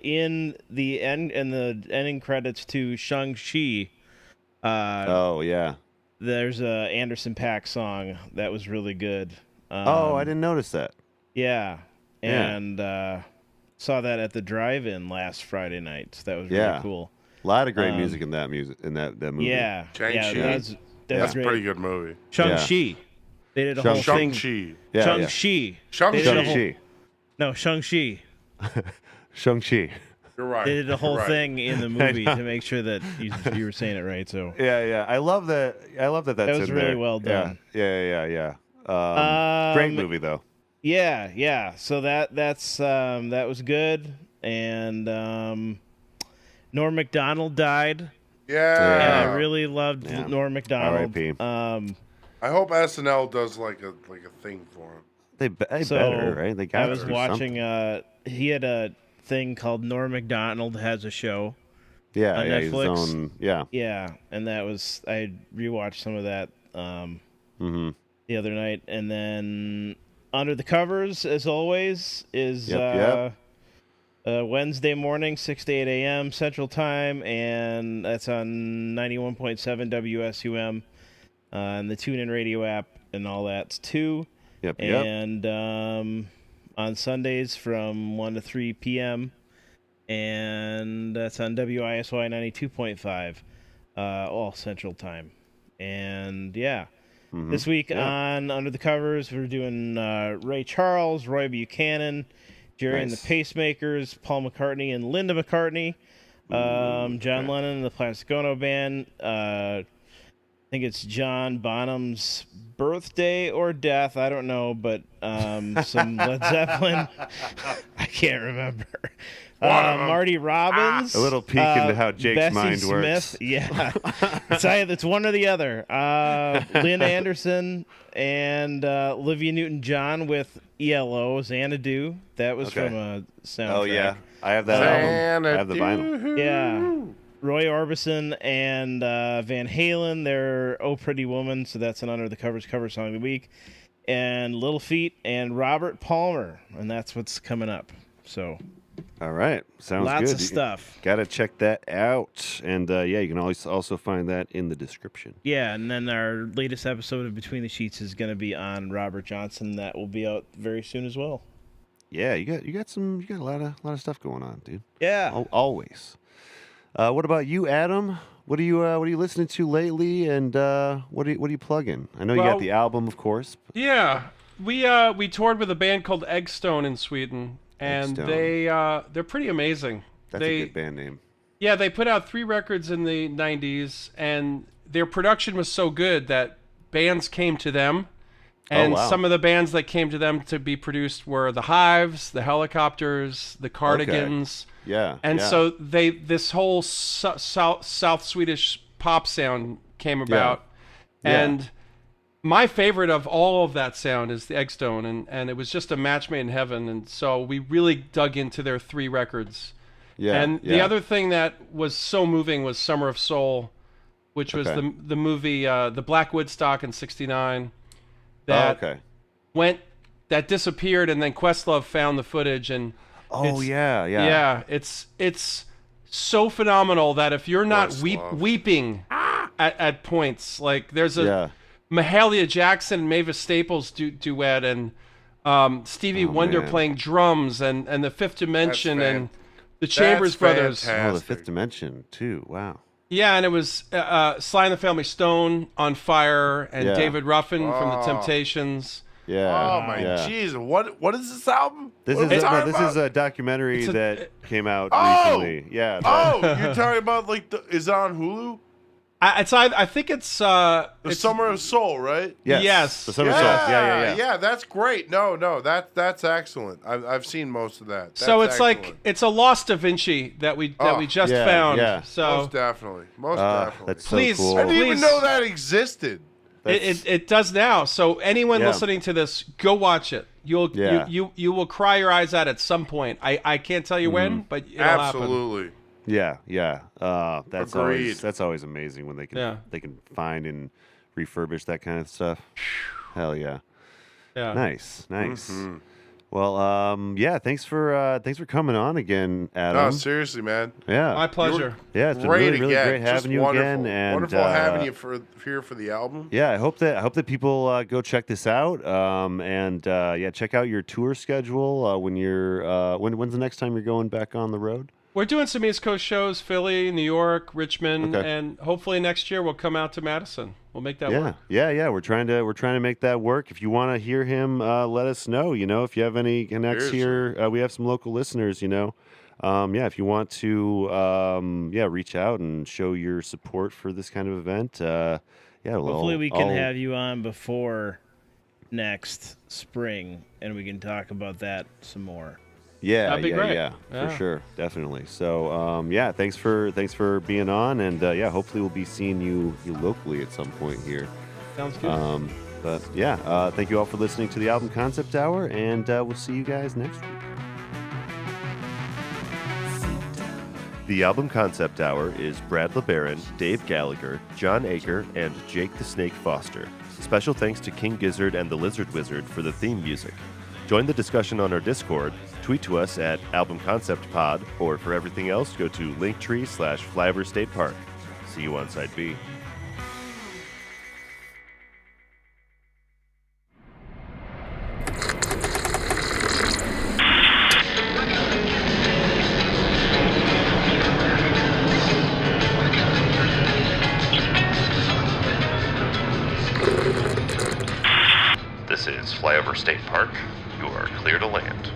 in the ending credits to Shang-Chi. There's a Anderson .Paak song that was really good. I didn't notice that. Yeah, and saw that at the drive-in last Friday night. So that was really cool. A lot of great music in that movie. Yeah, Shang-Chi. That's a pretty good movie. Shang-Chi. They did a whole thing. Shang-Chi. Shang-Chi. Shang-Chi. No, Shang-Chi. Shang-Chi. You're right. They did a whole thing in the movie to make sure that you were saying it right. So I love that. That's that was in really there. well done. Yeah. Great movie though. Yeah. So that was good. And Norm Macdonald died. Yeah. And I really loved Norm Macdonald. R.I.P. I hope SNL does like a thing for him. They better, right? They got. I was watching. He had a thing called Norm Macdonald Has a Show. Yeah, on Netflix. Yeah, and that was I rewatched some of that the other night, and then Under the Covers, as always, is Wednesday morning, 6 to 8 a.m. Central Time, and that's on 91.7 WSUM and the TuneIn Radio app and all that too. And on Sundays from 1 to 3 p.m. And that's on WISY 92.5, all Central Time. And this week on Under the Covers, we're doing Ray Charles, Roy Buchanan, Jerry and the Pacemakers, Paul McCartney and Linda McCartney, John Lennon and the Plastic Ono Band. I think it's John Bonham's birthday or death. I don't know, but some Led Zeppelin. I can't remember. Marty Robbins. A little peek into how Jake's Bessie mind Smith. works. Yeah. It's one or the other. Lynn Anderson and Olivia Newton-John with ELO, Xanadu. That was from a soundtrack. Oh, yeah. I have that album. I have the vinyl. Yeah. Roy Orbison and Van Halen, they're Oh Pretty Woman, so that's an Under the Covers cover song of the week. And Little Feat and Robert Palmer, and that's what's coming up. So, all right, sounds good. Lots of stuff. Got to check that out. And you can always also find that in the description. Yeah, and then our latest episode of Between the Sheets is going to be on Robert Johnson. That will be out very soon as well. Yeah, you got a lot of stuff going on, dude. Yeah, always. What about you, Adam? What are you listening to lately, and what are you plugging? I know you got the album, of course. Yeah, we toured with a band called Eggstone in Sweden, and they're pretty amazing. That's a good band name. Yeah, they put out 3 records in the 90s, and their production was so good that bands came to them. And some of the bands that came to them to be produced were the Hives, the Helicopters, the Cardigans. Okay. Yeah. And so this whole South Swedish pop sound came about. Yeah. And my favorite of all of that sound is the Eggstone, and it was just a match made in heaven. And so we really dug into their 3 records. Yeah. And the other thing that was so moving was Summer of Soul, which was the movie The Black Woodstock in '69. That disappeared, and then Questlove found the footage, and it's so phenomenal that if you're not weeping at points, like there's a Mahalia Jackson and Mavis Staples duet, and Stevie Wonder playing drums, and the Fifth Dimension and the Chambers Brothers. Fantastic. Oh, the Fifth Dimension too. Wow. Yeah, and it was Sly and the Family Stone on fire, and David Ruffin from the Temptations. Yeah. Oh my jeez! What is this album? This is a documentary that came out recently. Yeah. You're talking about is it on Hulu? I think it's the Summer of Soul, right? Yes. The Summer of Soul. Yeah. Yeah, that's great. No, that's excellent. I've seen most of that. So it's excellent. like it's a lost Da Vinci that we just found. Yeah. So most definitely. That's so please, cool. I didn't even know that existed. It does now. So anyone listening to this, go watch it. You will cry your eyes out at some point. I can't tell you when, but it'll absolutely. happen. Yeah. That's Agreed. always amazing when they can find and refurbish that kind of stuff. Hell yeah. Yeah. Nice. Mm-hmm. Well, thanks for coming on again, Adam. No, seriously, man. Yeah. My pleasure. It's been really great having you again, and wonderful having you here for the album. Yeah, I hope that people go check this out, and check out your tour schedule when you're when's the next time you're going back on the road? We're doing some East Coast shows: Philly, New York, Richmond, and hopefully next year we'll come out to Madison. We'll make that work. Yeah. We're trying to make that work. If you want to hear him, let us know. If you have any connects here, we have some local listeners. If you want to, reach out and show your support for this kind of event. Hopefully we can have you on before next spring, and we can talk about that some more. Yeah, that'd be great. Yeah, for sure, definitely. So, thanks for being on, and hopefully we'll be seeing you locally at some point here. Sounds good. Thank you all for listening to the Album Concept Hour, and we'll see you guys next week. The Album Concept Hour is Brad LeBaron, Dave Gallagher, John Aker, and Jake the Snake Foster. Special thanks to King Gizzard and the Lizard Wizard for the theme music. Join the discussion on our Discord, tweet to us at Album Concept Pod, or for everything else, go to Linktree/Flyover State Park. See you on Side B. This is Flyover State Park. You are clear to land.